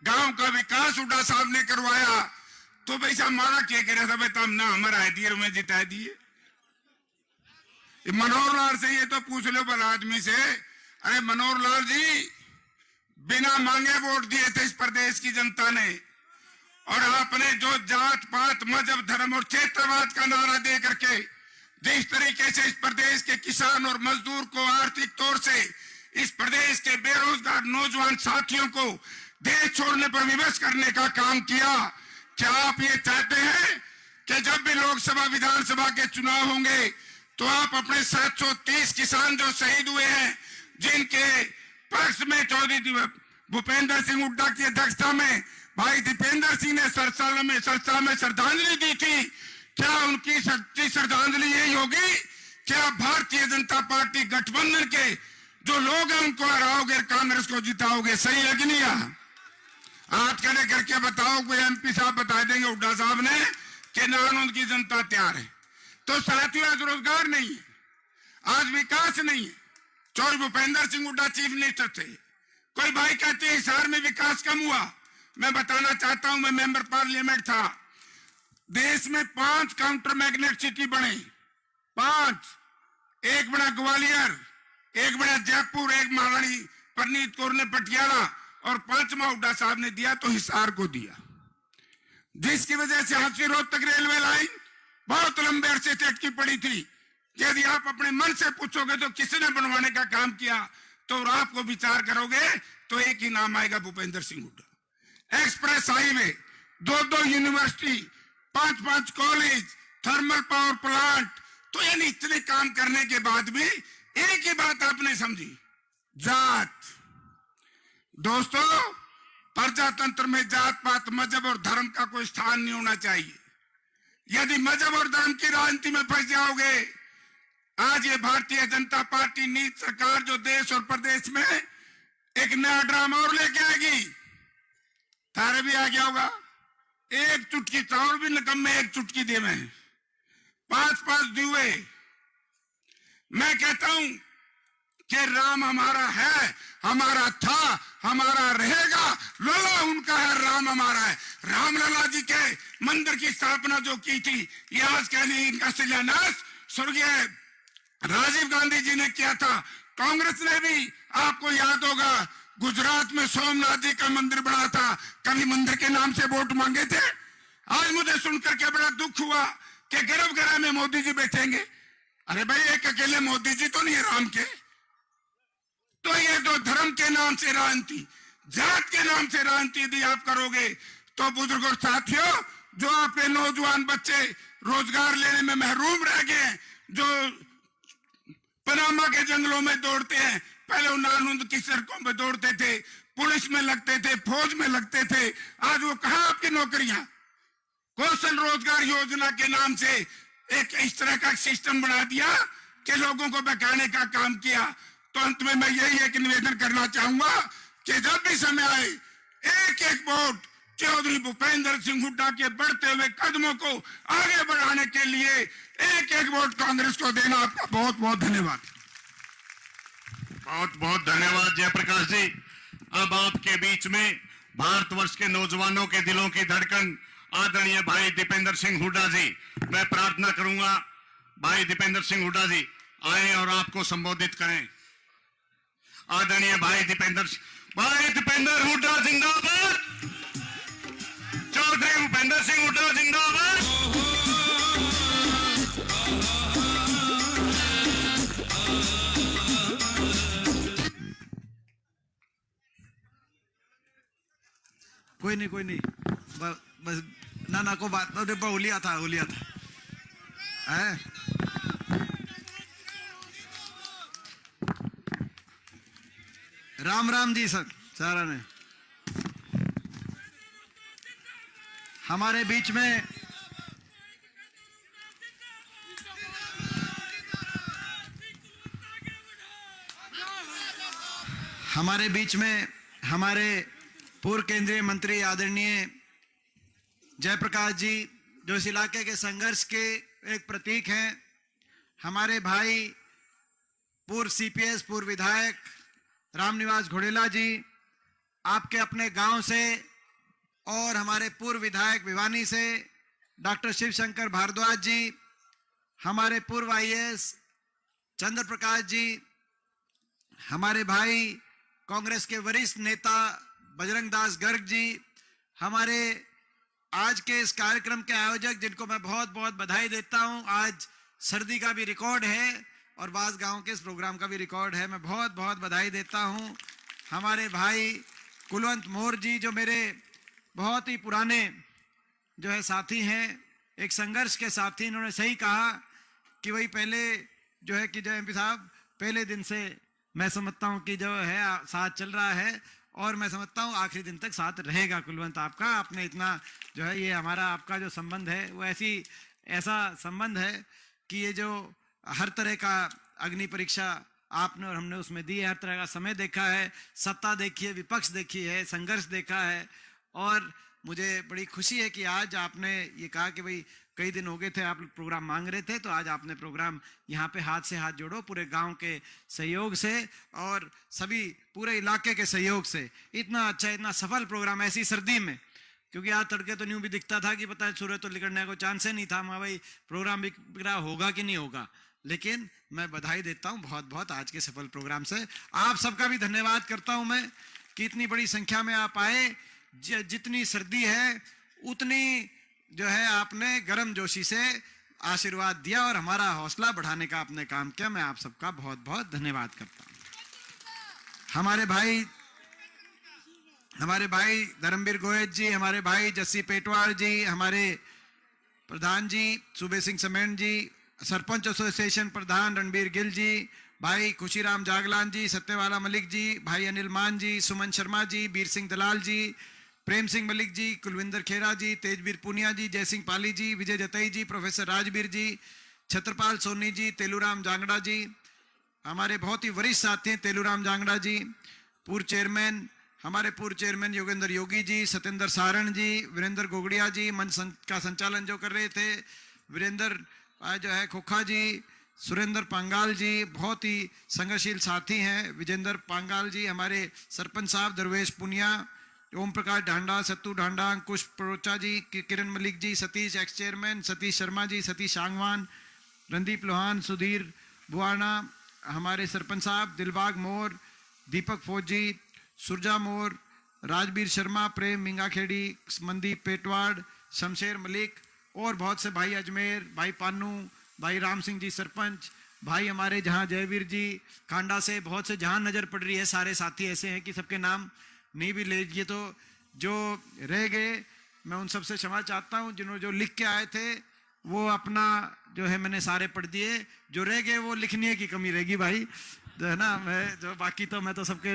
गांव का विकास हुड्डा साहब ने करवाया। तो वैसा मारा क्या कह रहा था भाई, तम ना हमारा आईटीआर में जिता दिए। मनोहर लाल से ये तो पूछ लो भला आदमी से, अरे मनोहर लाल जी, बिना मांगे वोट दिए थे इस प्रदेश की जनता ने, और आपने जो जात पात मजहब धर्म और क्षेत्रवाद का नारा दे करके जिस तरीके से इस प्रदेश के किसान और मजदूर को आर्थिक तौर से, इस प्रदेश के बेरोजगार नौजवान साथियों को देश छोड़ने पर विवश करने का काम किया, क्या आप ये चाहते हैं कि जब भी लोकसभा विधानसभा के चुनाव होंगे तो आप अपने 730 किसान जो शहीद हुए हैं, जिनके पक्ष में चौधरी भूपेंद्र सिंह हुड्डा की अध्यक्षता में भाई दीपेंद्र सिंह ने सरसा में श्रद्धांजलि दी थी, क्या उनकी सच्ची श्रद्धांजलि यही होगी? क्या भारतीय जनता पार्टी गठबंधन के जो लोग हैं उनको हराओगे, कांग्रेस को जिताओगे? सही है कि नहीं? हाथ खड़े करके बताओ, कोई एमपी साहब बता देंगे हुड्डा साहब ने कि नारायण की जनता तैयार है। तो साथियों, आज रोजगार नहीं है, आज विकास नहीं है। चौधरी भूपेंद्र सिंह हुड्डा चीफ मिनिस्टर थे, कोई भाई कहते हैं हिसार में विकास कम हुआ। मैं बताना चाहता हूं, मैं मेंबर पार्लियामेंट था, देश में 5 काउंटर मैग्नेट सिटी बने, 5, एक बना ग्वालियर, एक बना जयपुर, एक महारानी परनीत कौर ने पटियाला, और 5वां हुड्डा साहब ने दिया तो हिसार को दिया, जिसकी वजह से हाथी रोड तक रेलवे लाइन बहुत लंबे अरसे से अटकी पड़ी थी। यदि आप अपने मन से पूछोगे तो किसने बनवाने का काम किया, तो आपको विचार करोगे तो एक ही नाम आएगा, Bhupendra Singh Hooda. Express highway, 2-2 university, 5-5 college, thermal power plant, तो यानी इतने काम करने के बाद भी एक ही बात आपने समझी, जात। दोस्तों, प्रजातंत्र में जात पात मजहब और धर्म का कोई स्थान नहीं होना चाहिए। यदि मजहब और धर्म की राजनीति में फंस जाओगे, आज ये भारतीय जनता पार्टी नीति सरकार जो देश और प्रदेश में एक नया ड्रामा और लेके आएगी, तारे भी आ गया होगा, एक चुटकी चावल भी निकम्मे एक चुटकी देवे, 5-5 दुए। मैं कहता हूं कि राम हमारा है, हमारा था, हमारा रहेगा, लला उनका है, राम हमारा है। राम लला जी के मंदिर की स्थापना जो की थी, ये आज के लिए इनका शिलान्यास स्वर्गीय राजीव गांधी जी ने किया था। कांग्रेस ने भी, आपको याद होगा, गुजरात में सोमनाथ जी का मंदिर बना था, कभी मंदिर के नाम से वोट मांगे थे। आज मुझे सुनकर के बड़ा दुख हुआ कि गर्भगृह में मोदी जी बैठेंगे। अरे भाई, एक अकेले मोदी जी तो नहीं है राम के, तो ये जो धर्म के नाम से राजनीति, जात के नाम से राजनीति यदि आप करोगे तो बुजुर्ग और साथियों, जो आपके नौजवान बच्चे रोजगार लेने में महरूम रह गए हैं, जो पनामा के जंगलों में दौड़ते हैं, पहले वो नालंदा की सड़कों में दौड़ते थे, पुलिस में लगते थे, फौज में लगते थे, आज वो कहां आपकी नौकरियां? कौशल रोजगार योजना के नाम से एक इस तरह का सिस्टम बना दिया कि लोगों को बहकाने का काम किया। तो अंत में मैं यही एक निवेदन करना चाहूंगा कि जब भी समय आए, एक एक वोट चौधरी भूपेंद्र सिंह हुड्डा के बढ़ते हुए कदमों को आगे बढ़ाने के लिए एक एक वोट कांग्रेस को देना। आपका बहुत बहुत धन्यवाद। बहुत बहुत धन्यवाद जयप्रकाश जी। अब आपके बीच में भारतवर्ष के नौजवानों के दिलों की धड़कन आदरणीय भाई दीपेंद्र सिंह हुड्डा जी, मैं प्रार्थना करूंगा भाई दीपेंद्र सिंह हुड्डा जी आए और आपको संबोधित करें। आदरणीय भाई दीपेंद्र हुड्डा जिंदाबाद, चौधरी भूपेंद्र सिंह हुड्डा जिंदाबाद। कोई नहीं बस ना को बात होलिया था है? राम जी सर सारा ने हमारे बीच में हमारे पूर्व केंद्रीय मंत्री आदरणीय जयप्रकाश जी, जो इस इलाके के संघर्ष के एक प्रतीक हैं, हमारे भाई पूर्व सीपीएस पूर्व विधायक रामनिवास घोड़ेला जी, आपके अपने गांव से, और हमारे पूर्व विधायक भिवानी से डॉक्टर शिवशंकर भारद्वाज जी, हमारे पूर्व आईएएस चंद्र प्रकाश जी, हमारे भाई कांग्रेस के वरिष्ठ नेता बजरंग दास गर्ग जी, हमारे आज के इस कार्यक्रम के आयोजक जिनको मैं बहुत बहुत बधाई देता हूं। आज सर्दी का भी रिकॉर्ड है और बास गांव के इस प्रोग्राम का भी रिकॉर्ड है, मैं बहुत बहुत बधाई देता हूं। हमारे भाई कुलवंत मोर जी, जो मेरे बहुत ही पुराने जो है साथी हैं, एक संघर्ष के साथी, इन्होंने सही कहा कि वही पहले जो है कि जय एमपी साहब पहले दिन से मैं समझता हूं कि जो है साथ चल रहा है और मैं समझता हूं आखिरी दिन तक साथ रहेगा कुलवंत आपका। आपने इतना जो है ये हमारा आपका जो संबंध है वो ऐसा संबंध है कि ये जो हर तरह का अग्नि परीक्षा आपने और हमने उसमें दी है, हर तरह का समय देखा है, सत्ता देखी है, विपक्ष देखी है, संघर्ष देखा है, और मुझे बड़ी खुशी है कि आज आपने ये कहा कि भाई कई दिन हो गए थे आप प्रोग्राम मांग रहे थे, तो आज आपने प्रोग्राम यहाँ पे हाथ से हाथ जोड़ो, पूरे गांव के सहयोग से और सभी पूरे इलाके के सहयोग से इतना अच्छा इतना सफल प्रोग्राम ऐसी सर्दी में, क्योंकि आज तड़के तो न्यू भी दिखता था कि पता है सूरज तो निकलने को चांस ही नहीं था, मैं भाई प्रोग्राम बिक रहा होगा कि नहीं होगा, लेकिन मैं बधाई देता हूँ बहुत बहुत आज के सफल प्रोग्राम से। आप सबका भी धन्यवाद करता हूँ मैं कि इतनी बड़ी संख्या में आप आए। जितनी सर्दी है उतनी जो है आपने गर्म जोशी से आशीर्वाद दिया और हमारा हौसला बढ़ाने का आपने काम किया, मैं आप सबका बहुत बहुत धन्यवाद करता हूँ। हमारे भाई धर्मवीर गोयत जी, हमारे भाई जस्सी पेटवाड़ जी, हमारे प्रधान जी सूबे सिंह समेन जी, सरपंच एसोसिएशन प्रधान रणबीर गिल जी, भाई खुशीराम जागलान जी, सत्यवाला मलिक जी, भाई अनिल मान जी, सुमन शर्मा जी, बीर सिंह दलाल जी, प्रेम सिंह मलिक जी, कुलविंदर खेरा जी, तेजवीर पुनिया जी, जय सिंह पाली जी, विजय जतई जी, प्रोफेसर राजबीर जी, छत्रपाल सोनी जी, तेलूराम जांगड़ा जी, हमारे बहुत ही वरिष्ठ साथी हैं तेलूराम जांगड़ा जी, हमारे पूर्व चेयरमैन योगेंद्र योगी जी, सत्येंद्र सारण जी, वीरेंद्र गोगड़िया जी, मंच का संचालन जो कर रहे थे वीरेंद्र जो है खोखा जी, सुरेंद्र पांगाल जी, बहुत ही संघर्षशील साथी हैं, विजेंद्र पांगाल जी, हमारे सरपंच साहब दरवेश पुनिया, ओम प्रकाश ढांडा, सत्तू ढांडा, अंकुश परोचा जी, किरण मलिक जी, सतीश एक्स चेयरमैन, सतीश शर्मा जी, सतीश आंगवान, रणदीप लोहान, सुधीर बुआना, हमारे सरपंच साहब दिलबाग मोर, दीपक फौजी, सुरजा मोर, राजबीर शर्मा, प्रेम मिंगाखेड़ी, मनदीप पेटवाड़, शमशेर मलिक और बहुत से भाई अजमेर, भाई पानू, भाई राम सिंह जी सरपंच, भाई हमारे जहाँ जयवीर जी कांडा से, बहुत से जहाँ नज़र पड़ रही है सारे साथी ऐसे हैं कि सबके नाम नहीं भी लीजिए तो जो रह गए मैं उन सबसे क्षमा चाहता हूँ। जिन्होंने जो लिख के आए थे वो अपना जो है मैंने सारे पढ़ दिए, जो रह गए वो लिखने की कमी रहेगी भाई, जो है ना। मैं जो बाकी तो मैं तो सबके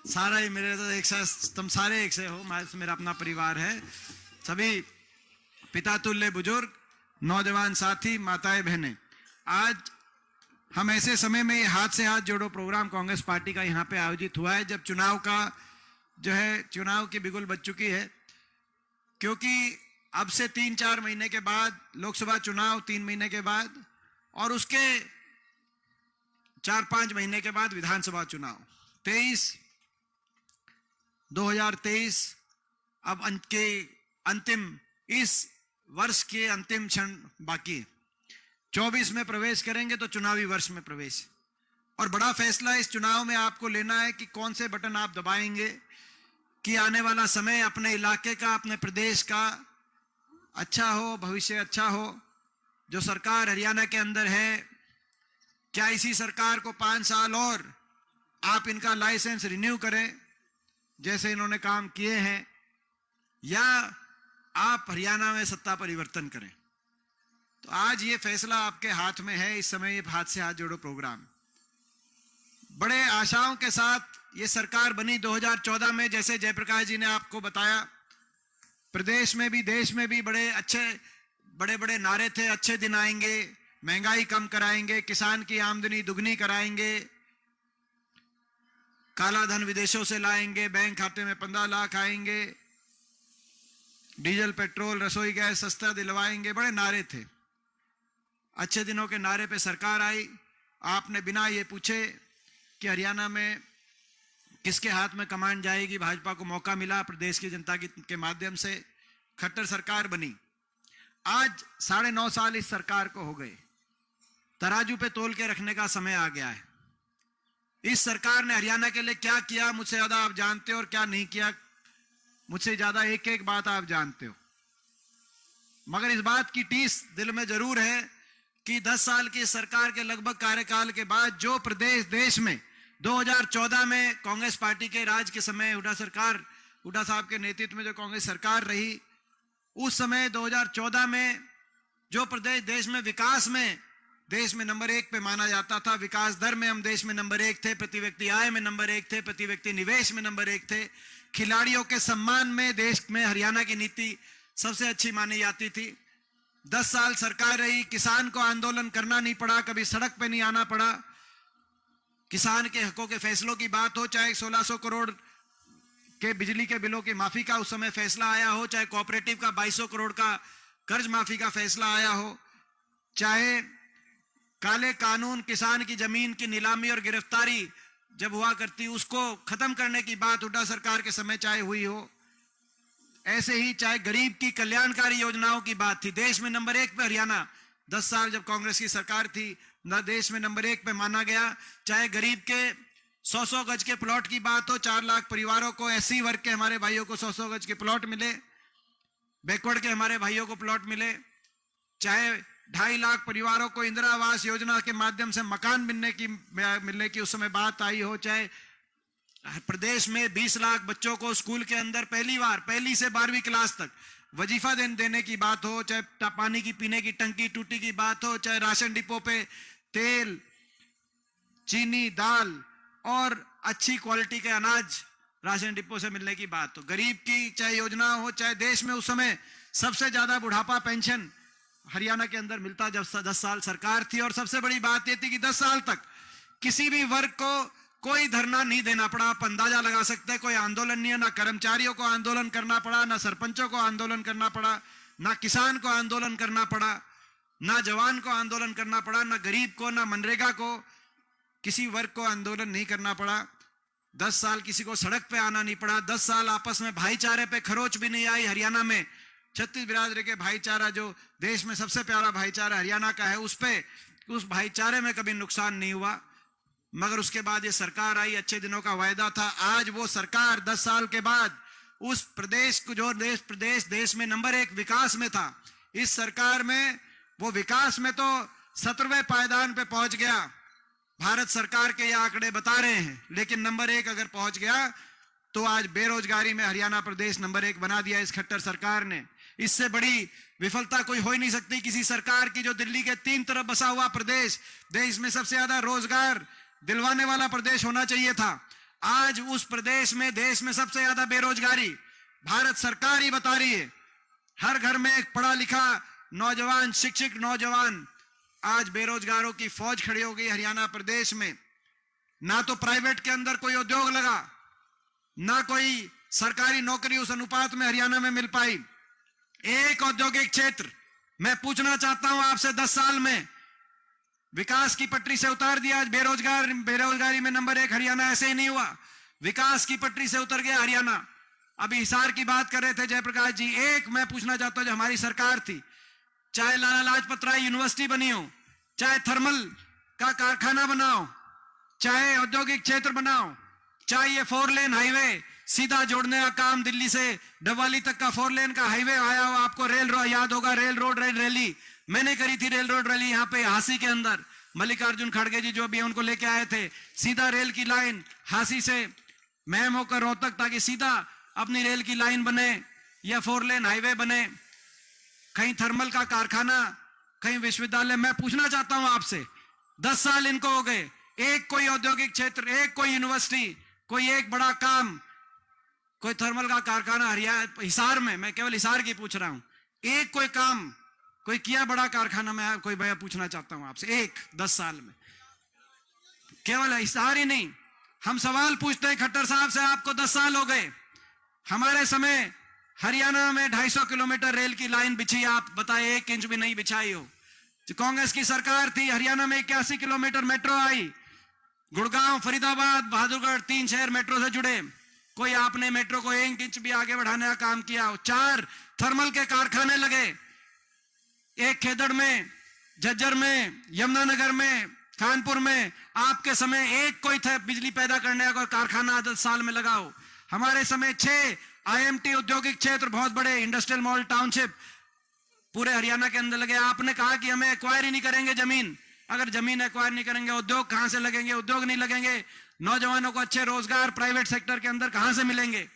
सारा ही मेरे तो एक से तुम सारे एक से हो, मेरा अपना परिवार है। सभी पिता तुल्य बुजुर्ग, नौजवान साथी, माताएं बहनें, आज हम ऐसे समय में ये हाथ से हाथ जोड़ो प्रोग्राम कांग्रेस पार्टी का यहाँ पे आयोजित हुआ है, जब चुनाव का जो है चुनाव की बिगुल बज चुकी है। क्योंकि अब से 3-4 महीने के बाद लोकसभा चुनाव, 3 महीने के बाद, और उसके 4-5 महीने के बाद विधानसभा चुनाव 2023 अब अंतिम इस वर्ष के अंतिम क्षण बाकी है। 24 में प्रवेश करेंगे तो चुनावी वर्ष में प्रवेश, और बड़ा फैसला इस चुनाव में आपको लेना है कि कौन से बटन आप दबाएंगे कि आने वाला समय अपने इलाके का, अपने प्रदेश का अच्छा हो, भविष्य अच्छा हो। जो सरकार हरियाणा के अंदर है, क्या इसी सरकार को 5 साल और आप इनका लाइसेंस रिन्यू करें जैसे इन्होंने काम किए हैं, या आप हरियाणा में सत्ता परिवर्तन करें? तो आज ये फैसला आपके हाथ में है। इस समय ये हाथ से हाथ जोड़ो प्रोग्राम बड़े आशाओं के साथ ये सरकार बनी 2014 में, जैसे जयप्रकाश जी ने आपको बताया। प्रदेश में भी देश में भी बड़े बड़े नारे थे, अच्छे दिन आएंगे, महंगाई कम कराएंगे, किसान की आमदनी दुगनी कराएंगे, काला धन विदेशों से लाएंगे, बैंक खाते में 15 लाख आएंगे, डीजल पेट्रोल रसोई गैस सस्ता दिलवाएंगे। बड़े नारे थे, अच्छे दिनों के नारे पे सरकार आई। आपने बिना ये पूछे कि हरियाणा में किसके हाथ में कमान जाएगी, भाजपा को मौका मिला प्रदेश की जनता के माध्यम से, खट्टर सरकार बनी। आज 9.5 साल इस सरकार को हो गए। तराजू पे तोल के रखने का समय आ गया है। इस सरकार ने हरियाणा के लिए क्या किया मुझसे ज्यादा आप जानते हो, और क्या नहीं किया मुझसे ज्यादा एक एक बात आप जानते हो। मगर इस बात की टीस दिल में जरूर है कि 10 साल की सरकार के लगभग कार्यकाल के बाद जो प्रदेश देश में 2014 में कांग्रेस पार्टी के राज के समय हुड्डा साहब के नेतृत्व में जो कांग्रेस सरकार रही, उस समय 2014 में जो प्रदेश देश में विकास में देश में नंबर 1 पे माना जाता था, विकास दर में हम देश में नंबर 1 थे, प्रति व्यक्ति आय में नंबर 1 थे, प्रति व्यक्ति निवेश में नंबर 1 थे, खिलाड़ियों के सम्मान में देश में हरियाणा की नीति सबसे अच्छी मानी जाती थी। 10 साल सरकार रही, किसान को आंदोलन करना नहीं पड़ा, कभी सड़क पे नहीं आना पड़ा। किसान के हकों के फैसलों की बात हो, चाहे 1600 करोड़ के बिजली के बिलों की माफी का उस समय फैसला आया हो, चाहे कोऑपरेटिव का 2200 करोड़ का कर्ज माफी का फैसला आया हो, चाहे काले कानून किसान की जमीन की नीलामी और गिरफ्तारी जब हुआ करती उसको खत्म करने की बात हुड्डा सरकार के समय चाहे हुई हो, ऐसे ही चाहे गरीब की कल्याणकारी योजनाओं की बात थी। देश में नंबर 1 पे हरियाणा 10 साल जब कांग्रेस की सरकार थी न देश में नंबर 1 पे माना गया। चाहे गरीब के 100-100 गज के प्लॉट की बात हो, 4 लाख परिवारों को, एससी वर्ग के हमारे भाइयों को 100-100 गज के प्लॉट मिले, बैकवर्ड के हमारे भाइयों को प्लॉट मिले, चाहे 2.5 लाख परिवारों को इंदिरा आवास योजना के माध्यम से मकान मिलने की उस समय बात आई हो, चाहे प्रदेश में 20 लाख बच्चों को स्कूल के अंदर पहली से 12वीं क्लास तक वजीफा देने की बात हो, चाहे पानी की पीने की टंकी टूटी की बात हो, चाहे राशन डिपो पे तेल, चीनी, दाल और अच्छी क्वालिटी के अनाज राशन डिपो से मिलने की बात हो, गरीब की चाहे योजना हो, चाहे देश में उस समय सबसे ज्यादा बुढ़ापा पेंशन हरियाणा के अंदर मिलता जब 10 साल सरकार थी। और सबसे बड़ी बात यह थी कि 10 साल तक किसी भी वर्ग को कोई धरना नहीं देना पड़ा। आप अंदाजा लगा सकते हैं, कोई आंदोलन नहीं है, ना कर्मचारियों को आंदोलन करना पड़ा, ना सरपंचों को आंदोलन करना पड़ा, ना किसान को आंदोलन करना पड़ा, ना जवान को आंदोलन करना पड़ा, ना गरीब को, ना मनरेगा को, किसी वर्ग को आंदोलन नहीं करना पड़ा। 10 साल किसी को सड़क पे आना नहीं पड़ा। 10 साल आपस में भाईचारे पे खरोच भी नहीं आई। हरियाणा में 36 बिरादरी के भाईचारा, जो देश में सबसे प्यारा भाईचारा हरियाणा का है, उस भाईचारे में कभी नुकसान नहीं हुआ। मगर उसके बाद ये सरकार आई, अच्छे दिनों का वायदा था। आज वो सरकार 10 साल के बाद उस प्रदेश को, जो देश में नंबर 1 विकास में था, इस सरकार में वो विकास में तो 17वें पायदान पे पहुंच गया। भारत सरकार के ये आंकड़े बता रहे हैं, लेकिन नंबर 1 अगर पहुंच गया तो आज बेरोजगारी में हरियाणा प्रदेश नंबर 1 बना दिया इस खट्टर सरकार ने। इससे बड़ी विफलता कोई हो ही नहीं सकती किसी सरकार की, जो दिल्ली के 3 तरफ बसा हुआ प्रदेश, देश में सबसे ज्यादा रोजगार दिलवाने वाला प्रदेश होना चाहिए था। आज उस प्रदेश में, देश में सबसे ज्यादा बेरोजगारी भारत सरकार ही बता रही है। हर घर में एक पढ़ा लिखा नौजवान, शिक्षित नौजवान, आज बेरोजगारों की फौज खड़ी हो गई हरियाणा प्रदेश में। ना तो प्राइवेट के अंदर कोई उद्योग लगा, ना कोई सरकारी नौकरी उस अनुपात में हरियाणा में मिल पाई। एक औद्योगिक क्षेत्र मैं पूछना चाहता हूं आपसे, 10 साल में विकास की पटरी से उतार दिया। आज बेरोजगारी में नंबर 1 हरियाणा, ऐसे ही नहीं हुआ, विकास की पटरी से उतर गया हरियाणा। अभी हिसार की बात कर रहे थे जयप्रकाश जी, एक मैं पूछना चाहता हूं, जो हमारी सरकार थी, चाहे लाला लाजपत राय यूनिवर्सिटी बनी हो, चाहे थर्मल का कारखाना बनाओ, चाहे औद्योगिक क्षेत्र बनाओ, चाहे ये 4 लेन हाईवे सीधा जोड़ने का काम दिल्ली से डबवाली तक का 4 लेन का हाईवे आया हो, आपको रेल रोड याद होगा, रेल रोड रैली मैंने करी थी, रेल रोड रैली यहाँ पे हांसी के अंदर, मल्लिकार्जुन खड़गे जी जो भी उनको लेके आए थे, सीधा रेल की लाइन हांसी से महम होकर रोहतक, ताकि सीधा अपनी रेल की लाइन बने या 4 लेन हाईवे बने, कहीं थर्मल का कारखाना, कहीं विश्वविद्यालय। मैं पूछना चाहता हूं आपसे, 10 साल इनको हो गए, एक कोई औद्योगिक क्षेत्र, एक कोई यूनिवर्सिटी, कोई एक बड़ा काम, कोई थर्मल का कारखाना हिसार में, मैं केवल हिसार की पूछ रहा हूं, एक कोई काम कोई किया बड़ा कारखाना? मैं कोई भैया पूछना चाहता हूं आपसे, एक 10 साल में, केवल हिसार ही नहीं। हम सवाल पूछते हैं खट्टर साहब से, आपको 10 साल हो गए, हमारे समय हरियाणा में 250 किलोमीटर रेल की लाइन बिछी, आप बताए 1 इंच भी नहीं बिछाई हो। जो कांग्रेस की सरकार थी, हरियाणा में 81 किलोमीटर मेट्रो आई, गुड़गांव, फरीदाबाद, बहादुरगढ़ 3 शहर मेट्रो से जुड़े, कोई आपने मेट्रो को 1 इंच भी आगे बढ़ाने का काम किया हो। 4 थर्मल के कारखाने लगे, एक खेदड़ में, झज्जर में, यमुनानगर में, कानपुर में, आपके समय एक कोई था बिजली पैदा करने का कारखाना 10 साल में लगाओ। हमारे समय 6 IMT औद्योगिक क्षेत्र, बहुत बड़े इंडस्ट्रियल मॉल टाउनशिप पूरे हरियाणा के अंदर लगे। आपने कहा कि हमें एक्वायर ही नहीं करेंगे जमीन, अगर जमीन एक्वायर नहीं करेंगे, उद्योग कहां से लगेंगे? उद्योग नहीं लगेंगे, नौजवानों को अच्छे रोजगार प्राइवेट सेक्टर के अंदर कहां से मिलेंगे?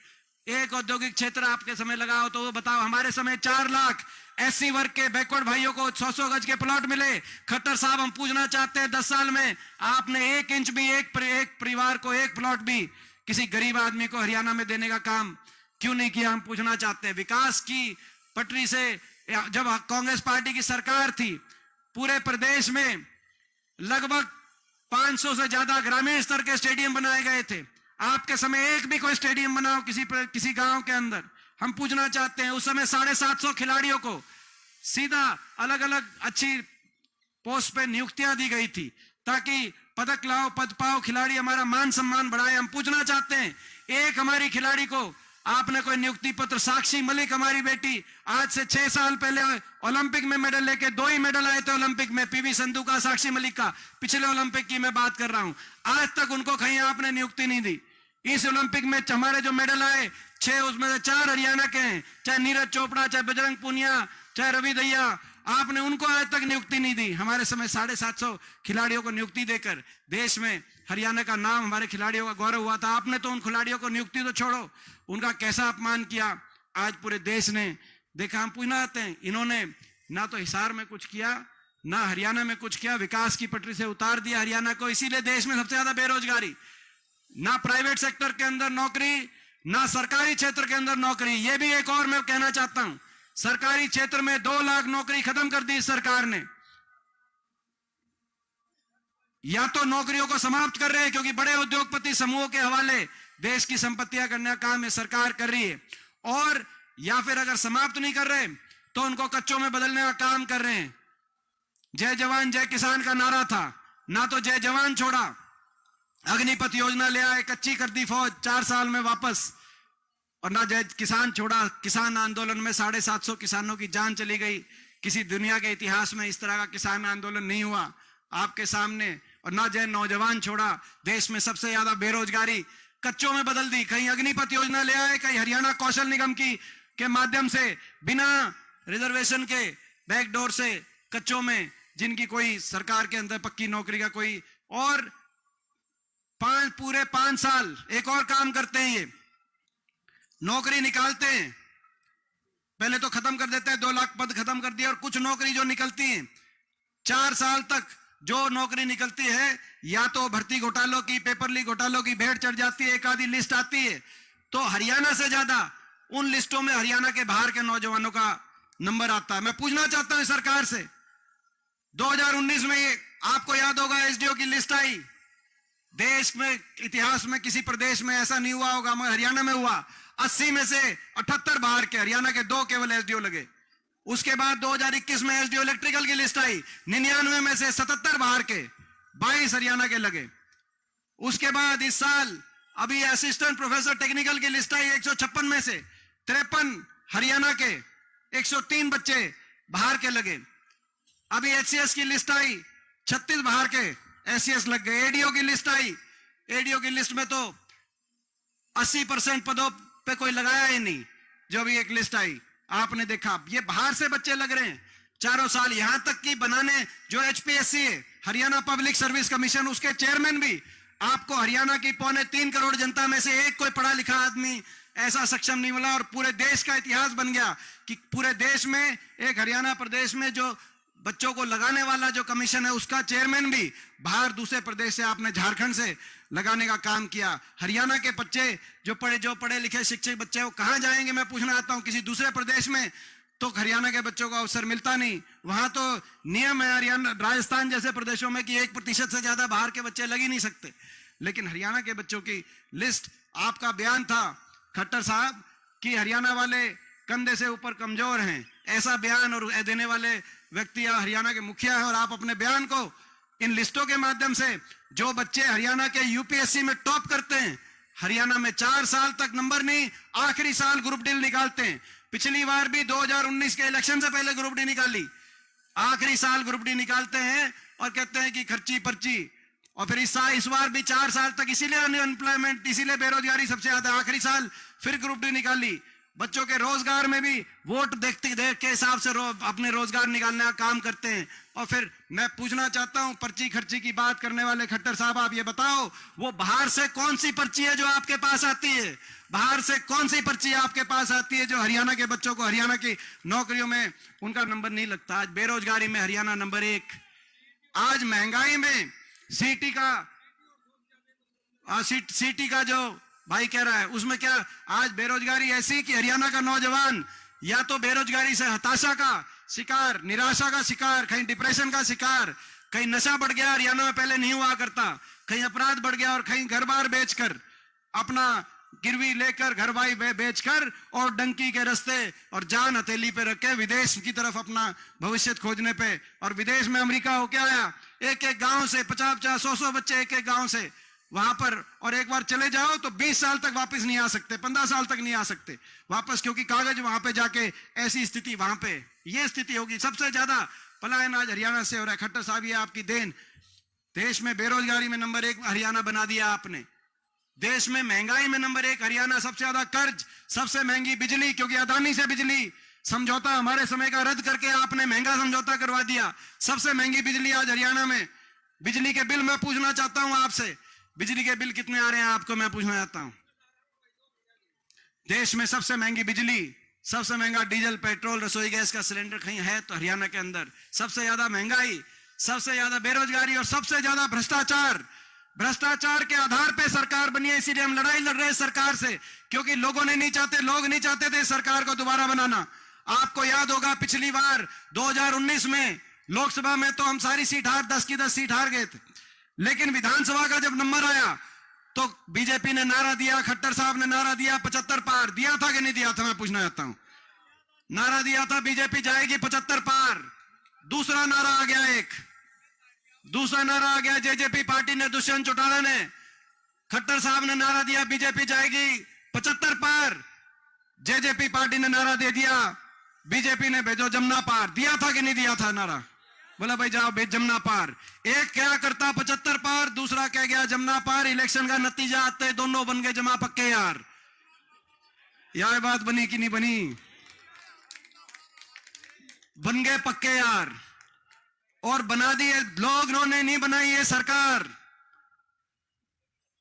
एक औद्योगिक क्षेत्र आपके समय लगाओ तो वो बताओ। हमारे समय 4 लाख SC वर्ग के बैकवर्ड भाइयों को 100-100 गज के प्लॉट मिले। खट्टर साहब, हम पूछना चाहते हैं, 10 साल में आपने 1 इंच भी एक परिवार को, एक प्लॉट भी किसी गरीब आदमी को हरियाणा में देने का काम क्यों नहीं किया? हम पूछना चाहते हैं। विकास की पटरी से जब कांग्रेस पार्टी की सरकार थी, पूरे प्रदेश में लगभग 500 से ज्यादा ग्रामीण स्तर के स्टेडियम बनाए गए थे। आपके समय एक भी कोई स्टेडियम बनाओ किसी गांव के अंदर? हम पूछना चाहते हैं, उस समय 750 खिलाड़ियों को सीधा अलग अलग अच्छी पोस्ट पे नियुक्तियां दी गई थी, ताकि पदक लाओ, पद पाओ, खिलाड़ी हमारा मान सम्मान बढ़ाए। हम पूछना चाहते हैं, एक हमारी खिलाड़ी को आपने कोई नियुक्ति पत्र? साक्षी मलिक हमारी बेटी, आज से 6 साल पहले ओलंपिक में मेडल लेके 2 ही मेडल आए थे ओलंपिक में, PV संधू का, साक्षी मलिक का, पिछले ओलंपिक की मैं बात कर रहा हूं। आज तक उनको कहीं आपने नियुक्ति नहीं दी। इस ओलंपिक में हमारे जो मेडल आए 6, उसमें से 4 हरियाणा के हैं, चाहे नीरज चोपड़ा, चाहे बजरंग पूनिया, चाहे रवि दहिया, आपने उनको आज तक नियुक्ति नहीं दी। हमारे समय 750 खिलाड़ियों को नियुक्ति देकर देश में हरियाणा का नाम, हमारे खिलाड़ियों का गौरव हुआ था। आपने तो उन खिलाड़ियों को नियुक्ति तो छोड़ो, उनका कैसा अपमान किया आज पूरे देश ने देखा। हम पूछना चाहते हैं, इन्होंने ना तो हिसार में कुछ किया, ना हरियाणा में कुछ किया, विकास की पटरी से उतार दिया हरियाणा को। इसीलिए देश में सबसे ज्यादा बेरोजगारी, ना प्राइवेट सेक्टर के अंदर नौकरी, ना सरकारी क्षेत्र के अंदर नौकरी। यह भी एक और मैं कहना चाहता हूं, सरकारी क्षेत्र में 2 लाख नौकरी खत्म कर दी सरकार ने। या तो नौकरियों को समाप्त कर रहे हैं, क्योंकि बड़े उद्योगपति समूहों के हवाले देश की संपत्तियां करने का काम ये सरकार कर रही है, और या फिर अगर समाप्त नहीं कर रहे तो उनको कच्चों में बदलने का काम कर रहे हैं। जय जवान जय किसान का नारा था, ना तो जय जवान छोड़ा, अग्निपथ योजना ले आए, कच्ची कर दी फौज 4 साल में वापस, और ना जय किसान छोड़ा। किसान आंदोलन में 750 किसानों की जान चली गई। किसी दुनिया के इतिहास में इस तरह का किसान आंदोलन नहीं हुआ आपके सामने। और ना जय नौजवान छोड़ा, देश में सबसे ज्यादा बेरोजगारी कच्चों में बदल दी। कहीं अग्निपथ योजना ले आए, कहीं हरियाणा कौशल निगम के माध्यम से बिना रिजर्वेशन के बैकडोर से कच्चों में, जिनकी कोई सरकार के अंदर पक्की नौकरी का कोई, और पूरे 5 साल एक और काम करते हैं ये, नौकरी निकालते हैं, पहले तो खत्म कर देते हैं, 2 लाख पद खत्म कर दिए, और कुछ नौकरी जो निकलती हैं 4 साल तक जो नौकरी निकलती है, या तो भर्ती घोटालों की, पेपर लीक घोटालों की भेड़ चढ़ जाती है, एक आधी लिस्ट आती है, तो हरियाणा से ज्यादा उन लिस्टों में हरियाणा के बाहर के नौजवानों का नंबर आता है। मैं पूछना चाहता हूं सरकार से, 2019 में आपको याद होगा एसडीओ की लिस्ट आई, देश में इतिहास में किसी प्रदेश में ऐसा नहीं हुआ होगा, मगर हरियाणा में हुआ। 80 में से 78 बाहर के, हरियाणा के 2 केवल एसडीओ लगे। उसके बाद 2021 में एसडीओ इलेक्ट्रिकल की लिस्ट आई, 99 में से 77 बाहर के, 22 हरियाणा के लगे। उसके बाद इस साल अभी असिस्टेंट प्रोफेसर टेक्निकल की लिस्ट आई, 156 में से 53 हरियाणा के, 103 बच्चे बाहर के लगे। अभी एचसीएस की लिस्ट आई, 36 बाहर के एचसीएस लग गए। एडीओ की लिस्ट आई, एडीओ की लिस्ट में तो 80% पदों पे कोई लगाया ही नहीं। जो भी एक लिस्ट आई आपने देखा, ये बाहर से बच्चे लग रहे हैं चारों साल। यहां तक कि बनाने जो एचपीएससी है, हरियाणा पब्लिक सर्विस कमीशन, उसके चेयरमैन भी आपको हरियाणा की 3.25 करोड़ जनता में से एक कोई पढ़ा लिखा आदमी ऐसा सक्षम नहीं मिला। और पूरे देश का इतिहास बन गया कि पूरे देश में एक हरियाणा प्रदेश में जो बच्चों को लगाने वाला जो कमीशन है, उसका चेयरमैन भी बाहर दूसरे प्रदेश से, आपने झारखंड से लगाने का काम किया। हरियाणा के बच्चे जो पढ़े लिखे शिक्षित बच्चे, वो कहां जाएंगे? मैं पूछना चाहता हूं, किसी दूसरे प्रदेश में तो हरियाणा के बच्चों को अवसर मिलता नहीं। वहां तो नियम है हरियाणा, राजस्थान जैसे प्रदेशों में कि 1% से ज्यादा बाहर के बच्चे लग ही नहीं सकते। लेकिन हरियाणा के बच्चों की लिस्ट, आपका बयान था खट्टर साहब कि हरियाणा वाले कंधे से ऊपर कमजोर हैं, ऐसा बयान और देने वाले व्यक्ति हरियाणा के मुखिया हैं। और आप अपने बयान को इन लिस्टों के माध्यम से, जो बच्चे हरियाणा के यूपीएससी में टॉप करते हैं, हरियाणा में 4 साल तक नंबर नहीं, आखिरी साल ग्रुप डी निकालते हैं। पिछली बार भी 2019 के इलेक्शन से पहले ग्रुप डी निकाली, आखिरी साल ग्रुप डी निकालते हैं और कहते हैं कि खर्ची पर्ची। और फिर इस बार भी 4 साल तक, इसीलिए अनएम्प्लॉयमेंट, इसीलिए बेरोजगारी सबसे ज्यादा, आखिरी साल फिर ग्रुप डी निकाली। बच्चों के रोजगार में भी वोट देख के हिसाब से अपने रोजगार निकालने का काम करते हैं। और फिर मैं पूछना चाहता हूं, पर्ची खर्ची की बात करने वाले खट्टर साहब, आप ये बताओ, वो बाहर से कौन सी पर्ची है जो आपके पास आती है? बाहर से कौन सी पर्ची आपके पास आती है जो हरियाणा के बच्चों को, हरियाणा की नौकरियों में उनका नंबर नहीं लगता? आज बेरोजगारी में हरियाणा नंबर 1, आज महंगाई में सीटी का जो भाई कह रहा है, उसमें क्या आज बेरोजगारी ऐसी कि हरियाणा का नौजवान या तो बेरोजगारी से हताशा का शिकार, निराशा का शिकार, कहीं डिप्रेशन का शिकार, कहीं नशा बढ़ गया, हरियाणा में पहले नहीं हुआ करता, कहीं अपराध बढ़ गया, और कहीं घर बार बेचकर, अपना गिरवी लेकर, घर बाई बेचकर, और डंकी के रास्ते और जान हथेली पे रख के विदेश की तरफ अपना भविष्य खोजने पे। और विदेश में अमेरिका हो क्या आया, एक गांव से 50-50, 100-100 बच्चे एक गांव से वहां पर, और एक बार चले जाओ तो 20 साल तक वापस नहीं आ सकते, 15 साल तक नहीं आ सकते वापस, क्योंकि कागज वहां पे जाके ऐसी स्थिति, वहां पे ये स्थिति होगी। सबसे ज्यादा पलायन आज हरियाणा से हो रहा है। खट्टर साहब, ये आपकी देन। देश में बेरोजगारी में नंबर 1 हरियाणा बना दिया आपने, देश में महंगाई में नंबर 1 हरियाणा, सबसे ज्यादा कर्ज, सबसे महंगी बिजली, क्योंकि अदानी से बिजली समझौता हमारे समय का रद्द करके आपने महंगा समझौता करवा दिया। सबसे महंगी बिजली आज हरियाणा में। बिजली के बिल मैं पूछना चाहता हूं आपसे, बिजली के बिल कितने आ रहे हैं आपको, मैं पूछना चाहता हूं। देश में सबसे महंगी बिजली, सबसे महंगा डीजल, पेट्रोल, रसोई गैस का सिलेंडर कहीं है तो हरियाणा के अंदर। सबसे ज्यादा महंगाई, सबसे ज्यादा बेरोजगारी और सबसे ज्यादा भ्रष्टाचार। भ्रष्टाचार के आधार पे सरकार बनी है, इसीलिए हम लड़ाई लड़ रहे हैं सरकार से, क्योंकि लोग नहीं चाहते थे सरकार को दोबारा बनाना। आपको याद होगा पिछली बार 2019 में लोकसभा में तो हम सारी सीट 10 की 10 सीट हार गए थे, लेकिन विधानसभा का जब नंबर आया तो बीजेपी ने नारा दिया, खट्टर साहब ने नारा दिया 75 पार। दिया था कि नहीं दिया था, मैं पूछना चाहता हूं। नारा दिया था बीजेपी जाएगी 75 पार। दूसरा नारा आ गया, दूसरा नारा आ गया जेजेपी पार्टी ने, दुष्यंत चौटाला ने, खट्टर साहब ने नारा दिया बीजेपी जाएगी 75 पार। जेजेपी पार्टी ने नारा दे दिया, बीजेपी ने भेजो जमुना पार। दिया था कि नहीं दिया था नारा? बोला भाई जाओ भेज जमुना पार। एक क्या करता 75 पार, दूसरा कह गया जमुना पार। इलेक्शन का नतीजा आते दोनों बन गए जमा पक्के यार। यह बात बनी कि नहीं बनी? बन गए पक्के यार, और बना दिए लोग, ने नहीं बनाई ये सरकार।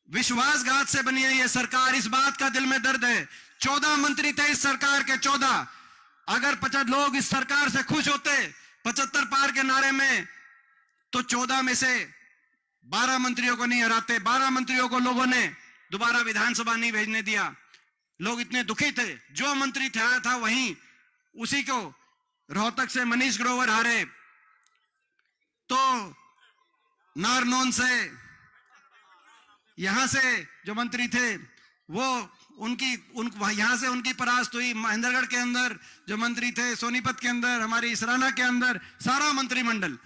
विश्वासघात से बनी है ये सरकार, इस बात का दिल में दर्द है। 14 मंत्री थे इस सरकार के, 14। अगर 50 लोग इस सरकार से खुश होते 75 पार के नारे में, तो 14 में से 12 मंत्रियों को नहीं हराते। 12 मंत्रियों को लोगों ने दोबारा विधानसभा नहीं भेजने दिया। लोग इतने दुखी थे, जो मंत्री था वहीं उसी को रोहतक से मनीष ग्रोवर हारे, तो नारनौल से यहां से जो मंत्री थे वो यहां से उनकी परास्त हुई। महेंद्रगढ़ के अंदर जो मंत्री थे, सोनीपत के अंदर, हमारी इसराना के अंदर, सारा मंत्रिमंडल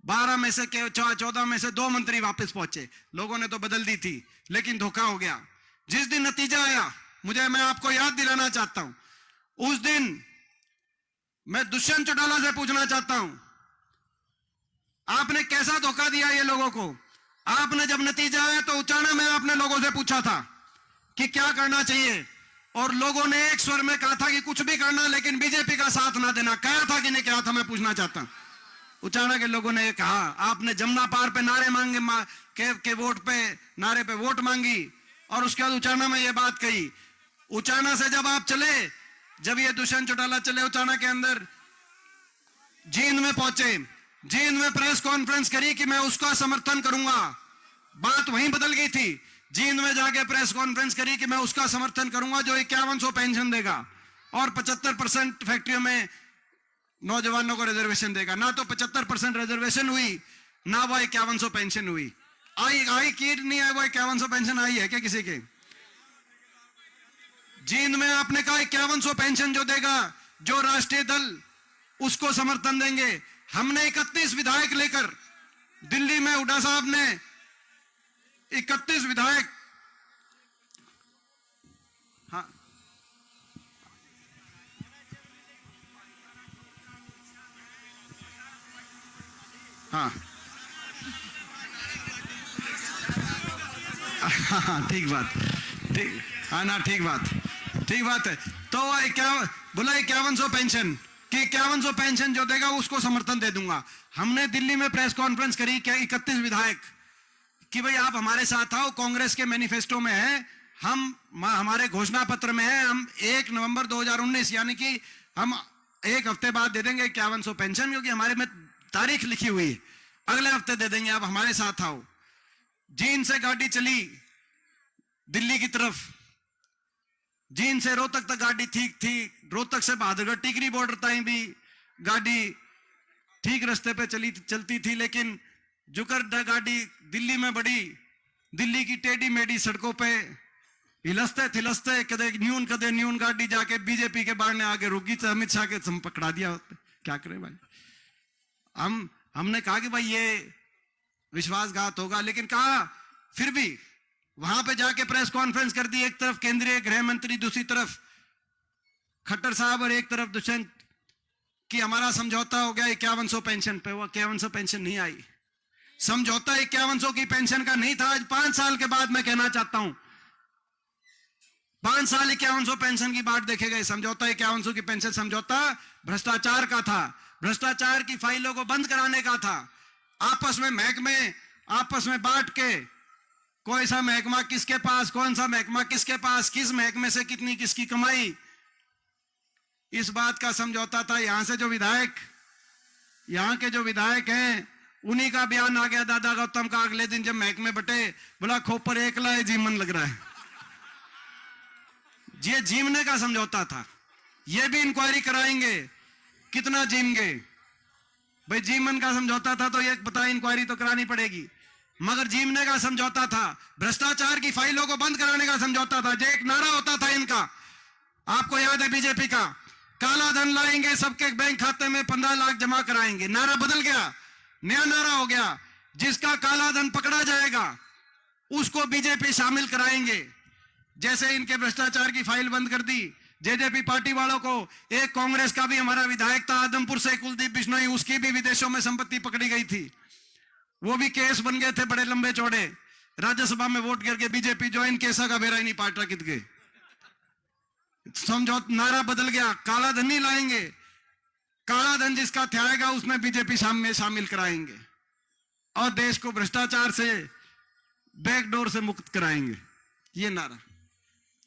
12 में से 14 में से 2 मंत्री वापस पहुंचे। लोगों ने तो बदल दी थी, लेकिन धोखा हो गया। जिस दिन नतीजा आया, मैं आपको याद दिलाना चाहता हूं, उस दिन मैं दुष्यंत चौटाला से पूछना चाहता हूं, आपने कैसा धोखा दिया ये लोगों को? आपने जब नतीजा आया तो उचाना में आपने लोगों से पूछा था कि क्या करना चाहिए, और लोगों ने एक स्वर में कहा था कि कुछ भी करना, लेकिन बीजेपी का साथ ना देना। कहा था कि नहीं कहा था? मैं पूछना चाहता हूं। उचाना के लोगों ने ये कहा, आपने जमुना पार पे नारे मांगे के वोट पे, नारे पे वोट मांगी, और उसके बाद उचाना में ये बात कही। उचाना से जब आप चले, जब ये दुष्यंत चौटाला चले उचाना के अंदर, जींद में पहुंचे, जींद में प्रेस कॉन्फ्रेंस करी कि मैं उसका समर्थन करूंगा। बात वहीं बदल गई थी। जींद में जाके प्रेस कॉन्फ्रेंस करी कि मैं उसका समर्थन करूंगा जो 5100 पेंशन देगा और 75% फैक्ट्रियों में नौजवानों को रिजर्वेशन देगा। ना तो 75% रिजर्वेशन हुई, ना वो 5100 पेंशन हुई। आई की नहीं आई, वो 5100 पेंशन आई है क्या किसी के? जींद में आपने कहा 5100 पेंशन जो देगा, जो राष्ट्रीय दल, उसको समर्थन देंगे। हमने 31 विधायक लेकर दिल्ली में, हुड्डा साहब ने 31 विधायक, हाँ हाँ हाँ ठीक बात, ठीक, हाँ ना, ठीक बात है। तो क्या बोला? 5100 पेंशन कि 5100 पेंशन जो देगा उसको समर्थन दे दूंगा। हमने दिल्ली में प्रेस कॉन्फ्रेंस करी, क्या 31 विधायक, कि भाई आप हमारे साथ आओ, कांग्रेस के मैनिफेस्टो में है, हमारे घोषणा पत्र में है, हम 1 नवंबर 2019 यानी कि हम 1 हफ्ते बाद दे देंगे 5100 पेंशन, क्योंकि हमारे में तारीख लिखी हुई है, अगले हफ्ते दे देंगे, आप हमारे साथ आओ। जींद से गाड़ी चली दिल्ली की तरफ, जींद से रोहतक तक गाड़ी ठीक थी, रोहतक से बहादुरगढ़ टिकरी बॉर्डर तक भी गाड़ी ठीक रास्ते पे चलती थी, लेकिन जुकर गाड़ी दिल्ली में बढ़ी, दिल्ली की टेढ़ी मेढ़ी सड़कों पे हिलस्ते थिलस्ते कदे न्यून गाड़ी जाके बीजेपी के बाढ़ ने आगे रुकी, तो अमित शाह के पकड़ा दिया। क्या करें भाई? हमने कहा कि भाई ये विश्वासघात होगा, लेकिन कहा फिर भी वहां पे जाके प्रेस कॉन्फ्रेंस कर दी। एक तरफ केंद्रीय गृह मंत्री, दूसरी तरफ खट्टर साहब, और एक तरफ दुष्यंत, कि हमारा समझौता हो गया 5100 पेंशन पे। वो 5100 पेंशन नहीं आई। समझौता 5100 की पेंशन का नहीं था। आज 5 साल के बाद मैं कहना चाहता हूं, 5 साल 5100 पेंशन की बात देखे गए। समझौता 5100 की पेंशन समझौता भ्रष्टाचार का था, भ्रष्टाचार की फाइलों को बंद कराने का था। आपस में महकमे आपस में बांट के, कोई सा महकमा किसके पास, कौन सा महकमा किसके पास, किस महकमे से कितनी किसकी कमाई, इस बात का समझौता था। यहां से जो विधायक, यहां के जो विधायक हैं, उन्हीं का बयान आ गया दादा गौतम का अगले दिन जब महकमे बटे, बोला खोपर एकला है, जीवन लग रहा है। ये जीवने का समझौता था। ये भी इंक्वायरी कराएंगे कितना जीमेंगे भाई। जीवन का समझौता था तो ये पता, इंक्वायरी तो करानी पड़ेगी, मगर जीवने का समझौता था, भ्रष्टाचार की फाइलों को बंद कराने का समझौता था। जो एक नारा होता था इनका, आपको याद है बीजेपी का, काला धन लाएंगे, सबके बैंक खाते में 15 लाख जमा कराएंगे। नारा बदल गया, नया नारा हो गया, जिसका काला धन पकड़ा जाएगा उसको बीजेपी शामिल कराएंगे। जैसे इनके भ्रष्टाचार की फाइल बंद कर दी जेजेपी पार्टी वालों को। एक कांग्रेस का भी हमारा विधायक था आदमपुर से, कुलदीप बिश्नोई, उसकी भी विदेशों में संपत्ति पकड़ी गई थी। वो भी केस बन गए थे बड़े लंबे चौड़े। राज्यसभा में वोट करके बीजेपी ज्वाइन, केसा का बेरा ही नहीं पाटा कित गए। समझौता, नारा बदल गया, काला धन नहीं लाएंगे, काला धन जिसका थे उसमें बीजेपी शामिल कराएंगे और देश को भ्रष्टाचार से बैकडोर से मुक्त कराएंगे, ये नारा।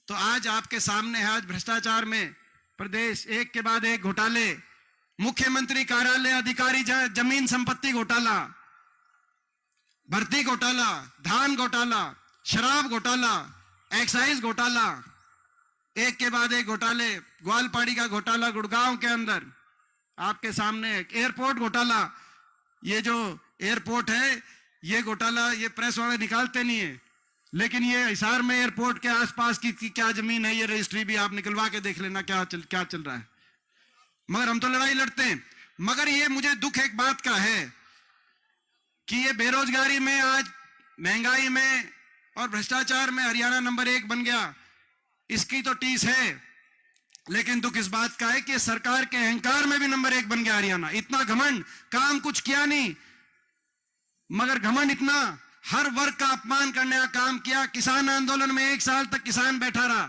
तो आज आपके सामने है, आज भ्रष्टाचार में प्रदेश एक के बाद एक घोटाले, मुख्यमंत्री कार्यालय अधिकारी जमीन संपत्ति घोटाला, भर्ती घोटाला, धान घोटाला, शराब घोटाला, एक्साइज घोटाला, एक के बाद एक घोटाले, ग्वालपाड़ी का घोटाला गुड़गांव के अंदर आपके सामने, एयरपोर्ट घोटाला। ये जो एयरपोर्ट है ये घोटाला ये प्रेस वाले निकालते नहीं है, लेकिन ये हिसार में एयरपोर्ट के आसपास की क्या जमीन है, ये रजिस्ट्री भी आप निकलवा के देख लेना क्या चल रहा है। मगर हम तो लड़ाई लड़ते हैं। मगर ये मुझे दुख एक बात का है कि ये बेरोजगारी में, आज महंगाई में और भ्रष्टाचार में हरियाणा नंबर 1 बन गया, इसकी तो टीस है। लेकिन दुख इस बात का है कि सरकार के अहंकार में भी नंबर 1 बन गया हरियाणा। इतना घमंड, काम कुछ किया नहीं मगर घमंड इतना, हर वर्ग का अपमान करने का काम किया। किसान आंदोलन में 1 साल तक किसान बैठा रहा,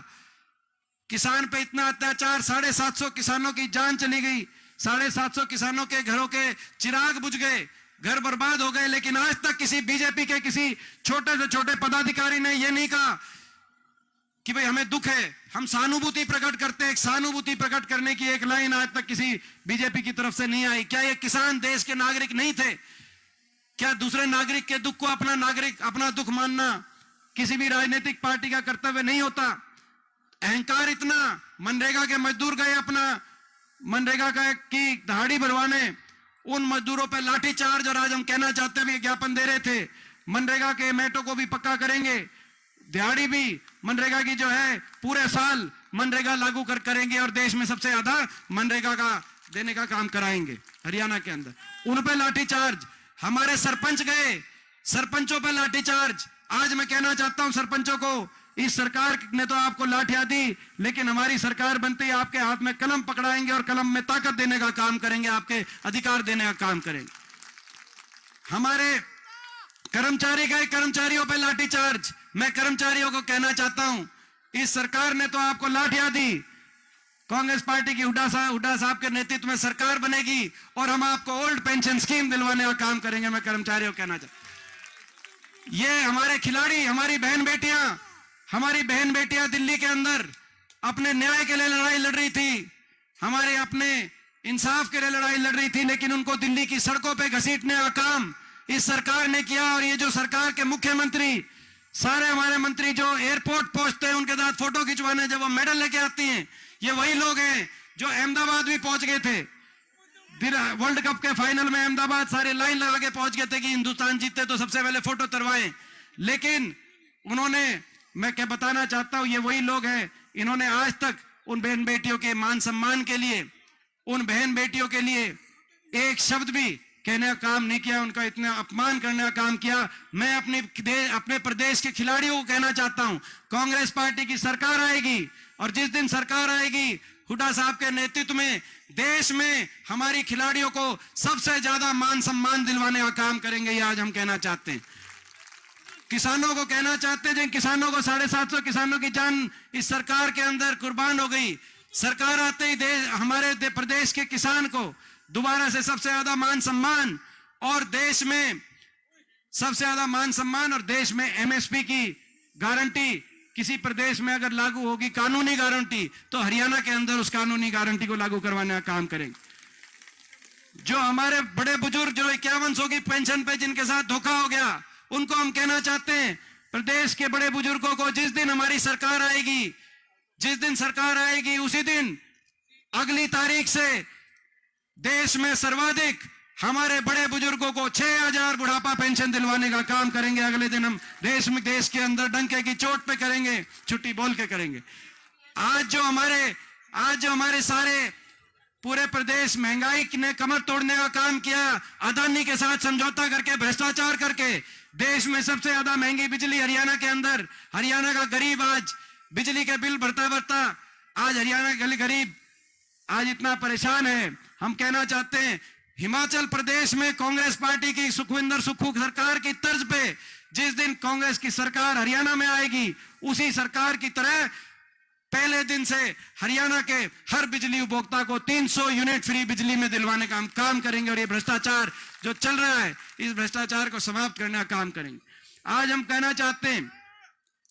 किसान पे इतना अत्याचार, 750 किसानों की जान चली गई, 750 किसानों के घरों के चिराग बुझ गए, घर बर्बाद हो गए। लेकिन आज तक किसी बीजेपी के किसी छोटे से छोटे पदाधिकारी ने यह नहीं कहा कि भाई हमें दुख है, हम सहानुभूति प्रकट करते हैं। सहानुभूति प्रकट करने की एक लाइन आज तक किसी बीजेपी की तरफ से नहीं आई। क्या ये किसान देश के नागरिक नहीं थे? क्या दूसरे नागरिक के दुख को अपना दुख मानना किसी भी राजनीतिक पार्टी का कर्तव्य नहीं होता? अहंकार इतना, मनरेगा के मजदूर गए अपना मनरेगा की दहाड़ी भरवाने, उन मजदूरों पर लाठीचार्ज। और आज हम कहना चाहते हैं, ज्ञापन दे रहे थे, मनरेगा के मेटो को भी पक्का करेंगे, दिहाड़ी भी मनरेगा की जो है पूरे साल मनरेगा लागू करेंगे और देश में सबसे ज्यादा मनरेगा का देने का काम कराएंगे हरियाणा के अंदर। उन पे लाठीचार्ज, हमारे सरपंच गए, सरपंचों पे लाठीचार्ज। आज मैं कहना चाहता हूं सरपंचों को, इस सरकार ने तो आपको लाठियां दी, लेकिन हमारी सरकार बनते ही आपके हाथ में कलम पकड़ाएंगे और कलम में ताकत देने का काम करेंगे, आपके अधिकार देने का काम करेंगे। हमारे कर्मचारी गए, कर्मचारियों पे लाठीचार्ज। मैं कर्मचारियों को कहना चाहता हूं, इस सरकार ने तो आपको लाठियां दी, कांग्रेस पार्टी की हुड्डा साहब के नेतृत्व में सरकार बनेगी और हम आपको ओल्ड पेंशन स्कीम दिलवाने का काम करेंगे। मैं कर्मचारियों को कहना चाहता हूं, ये हमारे खिलाड़ी, हमारी बहन बेटियां दिल्ली के अंदर अपने न्याय के लिए लड़ाई लड़ रही थी, हमारे अपने इंसाफ के लिए लड़ाई लड़ रही थी, लेकिन उनको दिल्ली की सड़कों पे घसीटने का काम इस सरकार ने किया। और ये जो सरकार के मुख्यमंत्री, सारे हमारे मंत्री जो एयरपोर्ट पहुंचते हैं उनके साथ फोटो खिंचवाने, जब वो मेडल लेके आती हैं, ये वही लोग हैं जो अहमदाबाद भी पहुंच गए थे वर्ल्ड कप के फाइनल में। अहमदाबाद सारे लाइन लगा के पहुंच गए थे कि हिंदुस्तान जीते तो सबसे पहले फोटो तरवाएं, लेकिन उन्होंने, मैं क्या बताना चाहता हूं, ये वही लोग हैं, इन्होंने आज तक उन बहन बेटियों के मान सम्मान के लिए, उन बहन बेटियों के लिए एक शब्द भी कहने का काम नहीं किया, उनका इतना अपमान करने का काम किया। मैं अपने प्रदेश के खिलाड़ियों को कहना चाहता हूं, कांग्रेस पार्टी की सरकार आएगी और जिस दिन सरकार आएगी हुड्डा साहब के नेतृत्व में, देश में हमारी खिलाड़ियों को सबसे ज्यादा मान सम्मान दिलवाने का काम करेंगे। ये आज हम कहना चाहते हैं। किसानों को कहना चाहते हैं, जिन किसानों को 750 किसानों की जान इस सरकार के अंदर कुर्बान हो गई, सरकार आते ही हमारे प्रदेश के किसान को दोबारा से सबसे ज्यादा मान सम्मान, और देश में सबसे ज्यादा मान सम्मान, और देश में एमएसपी की गारंटी किसी प्रदेश में अगर लागू होगी, कानूनी गारंटी, तो हरियाणा के अंदर उस कानूनी गारंटी को लागू करवाने का काम करेंगे। जो हमारे बड़े बुजुर्ग जो 5100 की पेंशन पे जिनके साथ धोखा हो गया, उनको हम कहना चाहते हैं, प्रदेश के बड़े बुजुर्गों को जिस दिन हमारी सरकार आएगी, जिस दिन सरकार आएगी उसी दिन अगली तारीख से देश में सर्वाधिक हमारे बड़े बुजुर्गों को 6000 बुढ़ापा पेंशन दिलवाने का काम करेंगे। अगले दिन हम देश के अंदर डंके की चोट पे करेंगे, छुट्टी बोल के करेंगे। आज जो हमारे सारे पूरे प्रदेश महंगाई ने कमर तोड़ने का काम किया, अदानी के साथ समझौता करके, भ्रष्टाचार करके, देश में सबसे ज्यादा महंगी बिजली हरियाणा के अंदर, हरियाणा का गरीब आज बिजली के बिल भरता आज हरियाणा का गरीब आज इतना परेशान है। हम कहना चाहते हैं, हिमाचल प्रदेश में कांग्रेस पार्टी की सुखविंदर सुक्खू सरकार की तर्ज पे जिस दिन कांग्रेस की सरकार हरियाणा में आएगी, उसी सरकार की तरह पहले दिन से हरियाणा के हर बिजली उपभोक्ता को 300 यूनिट फ्री बिजली में दिलवाने का हम काम करेंगे। और ये भ्रष्टाचार जो चल रहा है, इस भ्रष्टाचार को समाप्त करने का काम करेंगे। आज हम कहना चाहते हैं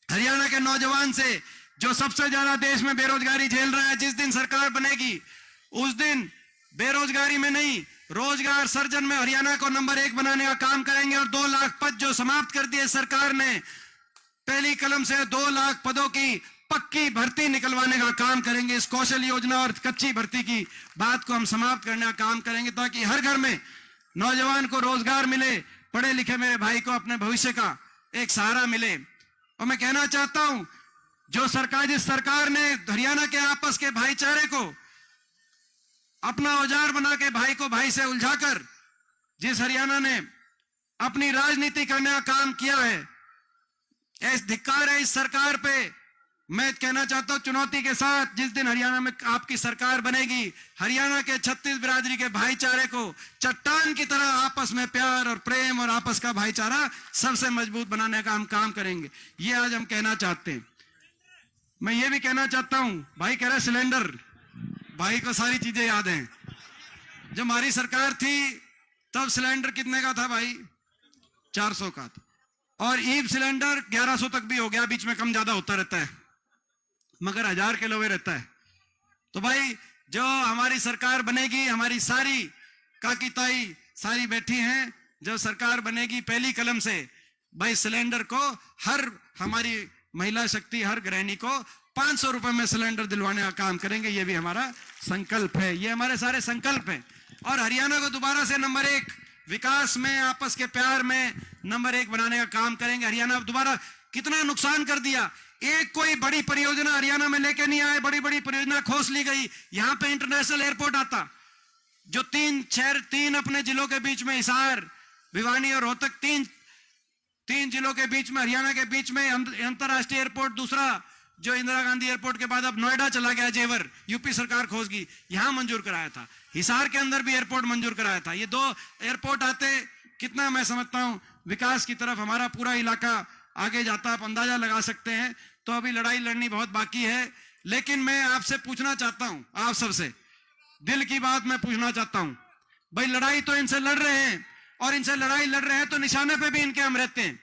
हरियाणा के नौजवान से, जो सबसे ज्यादा देश में बेरोजगारी झेल रहा है, जिस दिन सरकार बनेगी उस दिन बेरोजगारी में नहीं, रोजगार सर्जन में हरियाणा को नंबर 1 बनाने का काम करेंगे। और 2 लाख पद जो समाप्त कर दिए सरकार ने, पहली कलम से 2 लाख पदों की पक्की भर्ती निकलवाने का काम करेंगे। इस कौशल योजना और कच्ची भर्ती की बात को हम समाप्त करने का काम करेंगे, ताकि हर घर में नौजवान को रोजगार मिले, पढ़े लिखे मेरे भाई को अपने भविष्य का एक सहारा मिले। और मैं कहना चाहता हूं, जिस सरकार ने हरियाणा के आपस के भाईचारे को अपना औजार बना के भाई को भाई से उलझाकर जिस हरियाणा ने अपनी राजनीति करने का काम किया है, ऐसा धिक्कार है इस सरकार पे। मैं कहना चाहता हूं, चुनौती के साथ जिस दिन हरियाणा में आपकी सरकार बनेगी, हरियाणा के 36 बिरादरी के भाईचारे को चट्टान की तरह आपस में प्यार और प्रेम और आपस का भाईचारा सबसे मजबूत बनाने का हम काम करेंगे। ये आज हम कहना चाहते हैं। मैं ये भी कहना चाहता हूं, भाई कह रहे सिलेंडर, भाई को सारी चीजें याद हैं। जब हमारी सरकार थी तब सिलेंडर कितने का था भाई? 400 का था, और ईब सिलेंडर 1100 तक भी हो गया, बीच में कम ज्यादा होता रहता है, मगर 1000 किलो में रहता है। तो भाई जो हमारी सरकार बनेगी, हमारी सारी काकी ताई सारी बैठी हैं, जब सरकार बनेगी पहली कलम से भाई सिलेंडर को हर हमारी महिला शक्ति, हर गृहिणी को 500 रुपए में सिलेंडर दिलवाने का काम करेंगे। ये भी हमारा संकल्प है, ये हमारे सारे संकल्प हैं। और हरियाणा को दोबारा से नंबर 1 विकास में, आपस के प्यार में नंबर 1 बनाने का काम करेंगे। हरियाणा दोबारा कितना नुकसान कर दिया, एक कोई बड़ी परियोजना हरियाणा में लेके नहीं आए, बड़ी बड़ी परियोजना खोस ली गई। यहां पे इंटरनेशनल एयरपोर्ट आता, जो 3 अपने जिलों के बीच में, हिसार, भिवानी और रोहतक, 3 जिलों के बीच में, हरियाणा के बीच में अंतरराष्ट्रीय एयरपोर्ट। दूसरा जो इंदिरा गांधी एयरपोर्ट के बाद अब नोएडा चला गया, जेवर, यूपी सरकार खोज गई, यहां मंजूर कराया था। हिसार के अंदर भी एयरपोर्ट मंजूर कराया था। ये 2 एयरपोर्ट आते कितना, मैं समझता हूं, विकास की तरफ हमारा पूरा इलाका आगे जाता। आप अंदाजा लगा सकते हैं। तो अभी लड़ाई लड़नी बहुत बाकी है, लेकिन मैं आपसे पूछना चाहता हूं, आप सबसे दिल की बात मैं पूछना चाहता हूं। भाई लड़ाई तो इनसे लड़ रहे हैं, और इनसे लड़ाई लड़ रहे हैं तो निशाने पे भी इनके हम रहते हैं।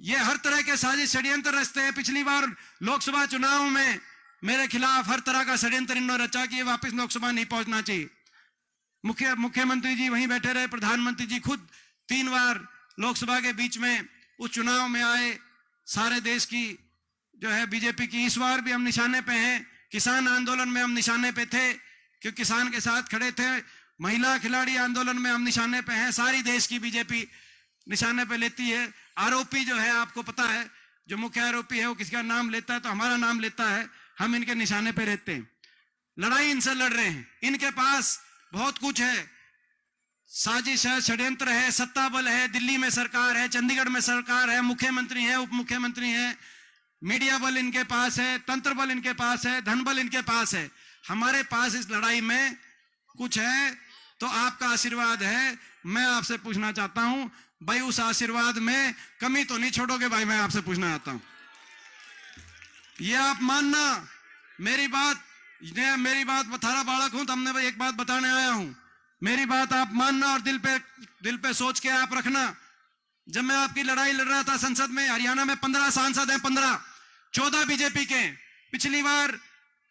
ये हर तरह के साजिश षड्यंत्र रचते हैं। पिछली बार लोकसभा चुनाव में मेरे खिलाफ हर तरह का षड्यंत्र इन्होंने रचा कि ये वापस लोकसभा नहीं पहुंचना चाहिए। मुख्यमंत्री जी वहीं बैठे रहे, प्रधानमंत्री जी खुद 3 बार लोकसभा के बीच में उस चुनाव में आए। सारे देश की जो है बीजेपी की, इस बार भी हम निशाने पे हैं। किसान आंदोलन में हम निशाने पे थे, क्योंकि किसान के साथ खड़े थे। महिला खिलाड़ी आंदोलन में हम निशाने पे हैं। सारी देश की बीजेपी निशाने पे लेती है। आरोपी जो है, आपको पता है, जो मुख्य आरोपी है वो किसका नाम लेता है तो हमारा नाम लेता है। हम इनके निशाने पे रहते हैं। लड़ाई इनसे लड़ रहे हैं। इनके पास बहुत कुछ है, साजिश है, षड्यंत्र है, सत्ता बल है, दिल्ली में सरकार है, चंडीगढ़ में सरकार है, मुख्यमंत्री है, उप मुख्यमंत्री है, मीडिया बल इनके पास है, तंत्र बल इनके पास है, धन बल इनके पास है। हमारे पास इस लड़ाई में कुछ है तो आपका आशीर्वाद है। मैं आपसे पूछना चाहता हूं भाई, उस आशीर्वाद में कमी तो नहीं छोड़ोगे भाई? मैं आपसे पूछना चाहता हूं, ये आप मानना मेरी बात। थारा बालक हूं, तमने भाई एक बात बताने आया हूं। मेरी बात आप मानना और दिल पे सोच के आप रखना। जब मैं आपकी लड़ाई लड़ रहा था संसद में, हरियाणा में 15 सांसद हैं, 15, 14 बीजेपी के। पिछली बार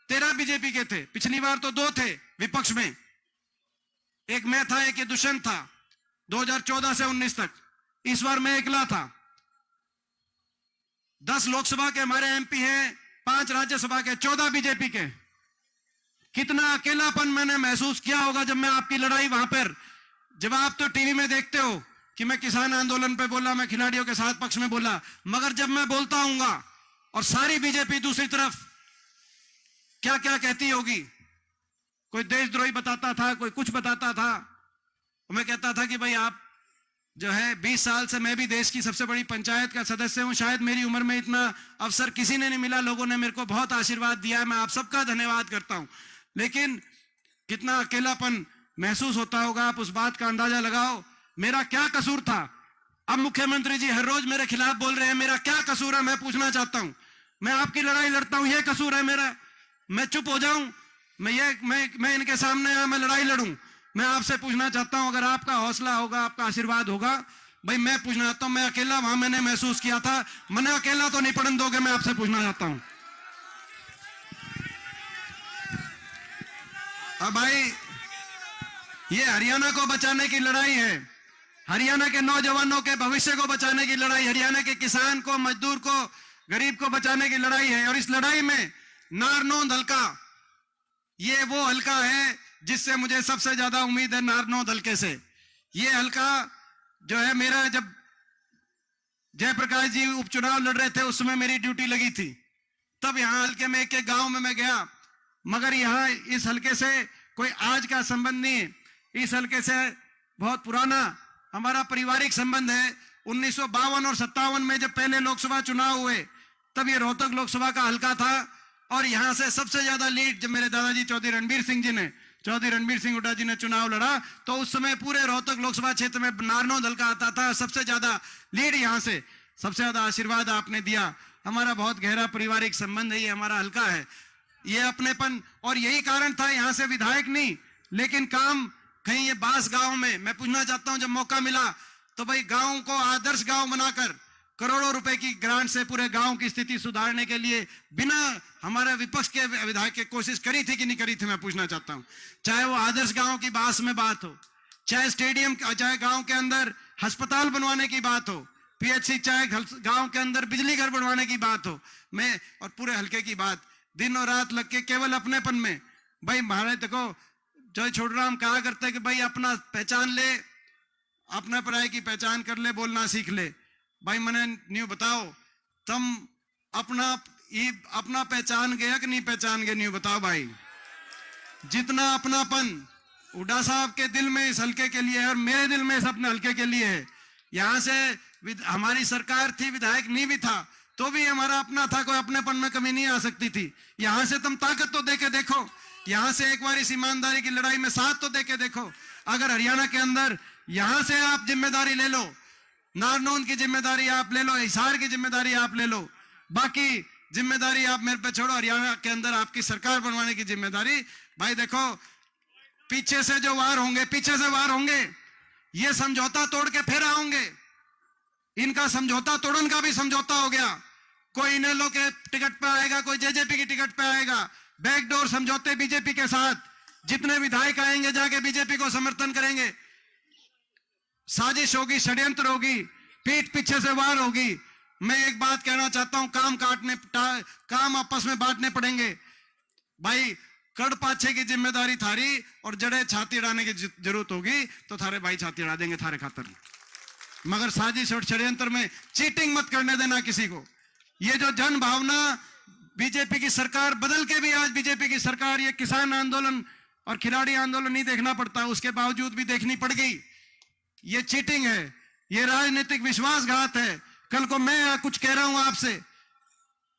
13 बीजेपी के थे, पिछली बार तो 2 थे विपक्ष में, एक मैं था, एक ये दुष्यंत था, 2014 से 19 तक। इस बार मैं अकेला था। 10 लोकसभा के हमारे एमपी हैं, 5 राज्यसभा के, 14 बीजेपी के। कितना अकेलापन मैंने महसूस किया होगा जब मैं आपकी लड़ाई वहां पर, जब आप तो टीवी में देखते हो कि मैं किसान आंदोलन पे बोला, मैं खिलाड़ियों के साथ पक्ष में बोला, मगर जब मैं बोलता हूंगा और सारी बीजेपी दूसरी तरफ क्या क्या कहती होगी। कोई देशद्रोही बताता था, कोई कुछ बताता था। मैं कहता था कि भाई आप जो है 20 साल से मैं भी देश की सबसे बड़ी पंचायत का सदस्य हूं। शायद मेरी उम्र में इतना अवसर किसी ने नहीं मिला। लोगों ने मेरे को बहुत आशीर्वाद दिया है, मैं आप सबका धन्यवाद करता हूं। लेकिन कितना अकेलापन महसूस होता होगा, आप उस बात का अंदाजा लगाओ। मेरा क्या कसूर था? अब मुख्यमंत्री जी हर रोज मेरे खिलाफ बोल रहे हैं, मेरा क्या कसूर है? मैं पूछना चाहता हूं। मैं आपकी लड़ाई लड़ता हूं, यह कसूर है मेरा? मैं चुप हो जाऊं? मैं इनके सामने मैं लड़ाई लड़ूं? मैं आपसे पूछना चाहता हूं, अगर आपका हौसला होगा, आपका आशीर्वाद होगा भाई मैं पूछना चाहता हूं, मैं अकेला वहां मैंने महसूस किया था, मैंने अकेला तो नहीं पढ़ने दोगे, मैं आपसे पूछना चाहता हूं। अब भाई ये हरियाणा को बचाने की लड़ाई है, हरियाणा के नौजवानों के भविष्य को बचाने की लड़ाई, हरियाणा के किसान को, मजदूर को, गरीब को बचाने की लड़ाई है। और इस लड़ाई में नारनौंद हल्का ये वो हल्का है जिससे मुझे सबसे ज्यादा उम्मीद है, नारनौंद हल्के से। ये हल्का जो है मेरा, जब जयप्रकाश जी उपचुनाव लड़ रहे थे उस समय मेरी ड्यूटी लगी थी, तब यहां हल्के में एक गांव में मैं गया, मगर यहां इस हल्के से कोई आज का संबंध नहीं है, इस हल्के से बहुत पुराना हमारा पारिवारिक संबंध है। 1952 और 57 में जब पहले लोकसभा चुनाव हुए तब ये रोहतक लोकसभा का हल्का था, और यहां से सबसे ज्यादा लीड जब मेरे दादाजी चौधरी रणबीर सिंह हुड्डा जी ने चुनाव लड़ा, तो उस समय पूरे रोहतक लोकसभा क्षेत्र में नारनौंद हल्का आता था, सबसे ज्यादा लीड यहां से, सबसे ज्यादा आशीर्वाद आपने दिया। हमारा बहुत गहरा पारिवारिक संबंध है, ये हमारा हल्का है, ये अपनेपन, और यही कारण था यहां से विधायक नहीं लेकिन काम कहीं ये बास गांव में। मैं पूछना चाहता हूं, जब मौका मिला तो भाई गांव को आदर्श गांव बनाकर करोड़ों रुपए की ग्रांट से पूरे गांव की स्थिति सुधारने के लिए बिना हमारे विपक्ष के विधायक की कोशिश करी थी कि नहीं करी थी, मैं पूछना चाहता हूं। चाहे वो आदर्श गांव की बास में बात हो, चाहे स्टेडियम, चाहे गांव के अंदर अस्पताल बनवाने की बात हो, पीएचसी, चाहे गांव के अंदर बिजली घर बनवाने की बात हो, मैं और पूरे हल्के की बात, दिन और रात लग के केवल अपनेपन में। भाई महाराज देखो, जय छोड़राम कहा करते कि भाई अपना पहचान ले, अपना पराये की पहचान कर ले, बोलना सीख ले। भाई मैंने न्यू बताओ, तुम अपना पहचान गया कि नहीं पहचान गए, न्यू बताओ भाई। जितना अपनापन हुड्डा साहब के दिल में इस हल्के के लिए है और मेरे दिल में इस अपने हल्के के लिए है। यहां से हमारी सरकार थी, विधायक नहीं भी था तो भी हमारा अपना था, कोई अपनेपन में कमी नहीं आ सकती थी। यहां से तुम ताकत तो देके देखो, यहां से एक बार इस ईमानदारी की लड़ाई में साथ तो देके देखो। अगर हरियाणा के अंदर यहां से आप जिम्मेदारी ले लो, नारनौंद की जिम्मेदारी आप ले लो, हिसार की जिम्मेदारी आप ले लो, बाकी जिम्मेदारी आप मेरे पे छोड़ो, हरियाणा के अंदर आपकी सरकार बनवाने की जिम्मेदारी। भाई देखो, पीछे से जो वार होंगे, ये समझौता तोड़ के फिर आओगे। इनका समझौता तोड़न का भी समझौता हो गया, कोई इनेलो के टिकट पे आएगा, कोई जेजेपी की टिकट पे आएगा, बैकडोर समझौते बीजेपी के साथ। जितने विधायक आएंगे जाके बीजेपी को समर्थन करेंगे, साजिश होगी, षड्यंत्र होगी, पीठ पीछे से वार होगी। मैं एक बात कहना चाहता हूं, काम आपस में बांटने पड़ेंगे। भाई कड़ पाछे की जिम्मेदारी थारी, और जड़े छाती अड़ाने की जरूरत होगी तो थारे भाई छाती अड़ा देंगे थारे खातर, मगर साजिश और षड्यंत्र में चीटिंग मत करने देना किसी को। ये जो जन भावना, बीजेपी की सरकार बदल के भी आज बीजेपी की सरकार, ये किसान आंदोलन और खिलाड़ी आंदोलन नहीं देखना पड़ता, उसके बावजूद भी देखनी पड़ गई। ये चीटिंग है, ये राजनीतिक विश्वासघात है। कल को मैं कुछ कह रहा हूं आपसे,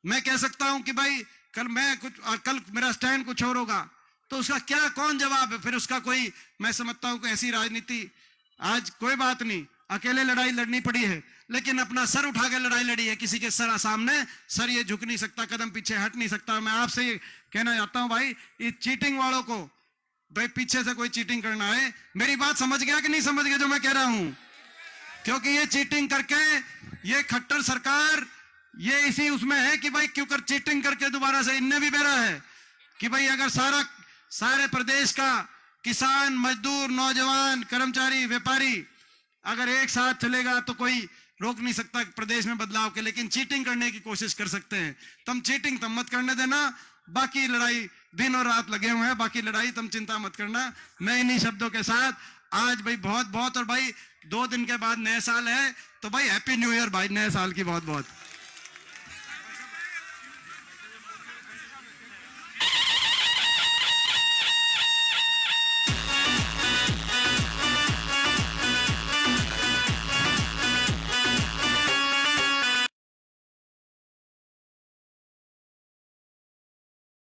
मैं कह सकता हूं कि भाई कल मैं कुछ, कल मेरा स्टैंड कुछ और होगा, तो उसका क्या कौन जवाब है फिर उसका? कोई, मैं समझता हूं कि ऐसी राजनीति आज कोई बात नहीं, अकेले लड़ाई लड़नी पड़ी है, लेकिन अपना सर उठा के लड़ाई लड़ी है। किसी के सर सामने सर ये झुक नहीं सकता, कदम पीछे हट नहीं सकता। मैं आपसे ये कहना चाहता हूं भाई, इस चीटिंग वालों को, भाई पीछे से कोई चीटिंग करना है, मेरी बात समझ गया कि नहीं समझ गया जो मैं कह रहा हूं? क्योंकि ये चीटिंग करके, ये खट्टर सरकार, ये इसी उसमें है कि भाई क्यों कर चीटिंग करके दोबारा से इनने भी बेरा है कि भाई अगर सारे प्रदेश का किसान, मजदूर, नौजवान, कर्मचारी, व्यापारी अगर एक साथ चलेगा तो कोई रोक नहीं सकता प्रदेश में बदलाव के, लेकिन चीटिंग करने की कोशिश कर सकते हैं। तुम चीटिंग तुम मत करने देना, बाकी लड़ाई दिन और रात लगे हुए हैं, बाकी लड़ाई तुम चिंता मत करना। मैं इन्हीं शब्दों के साथ आज भाई बहुत बहुत, और भाई 2 दिन के बाद नए साल है, तो भाई हैप्पी न्यू ईयर भाई, नए साल की बहुत बहुत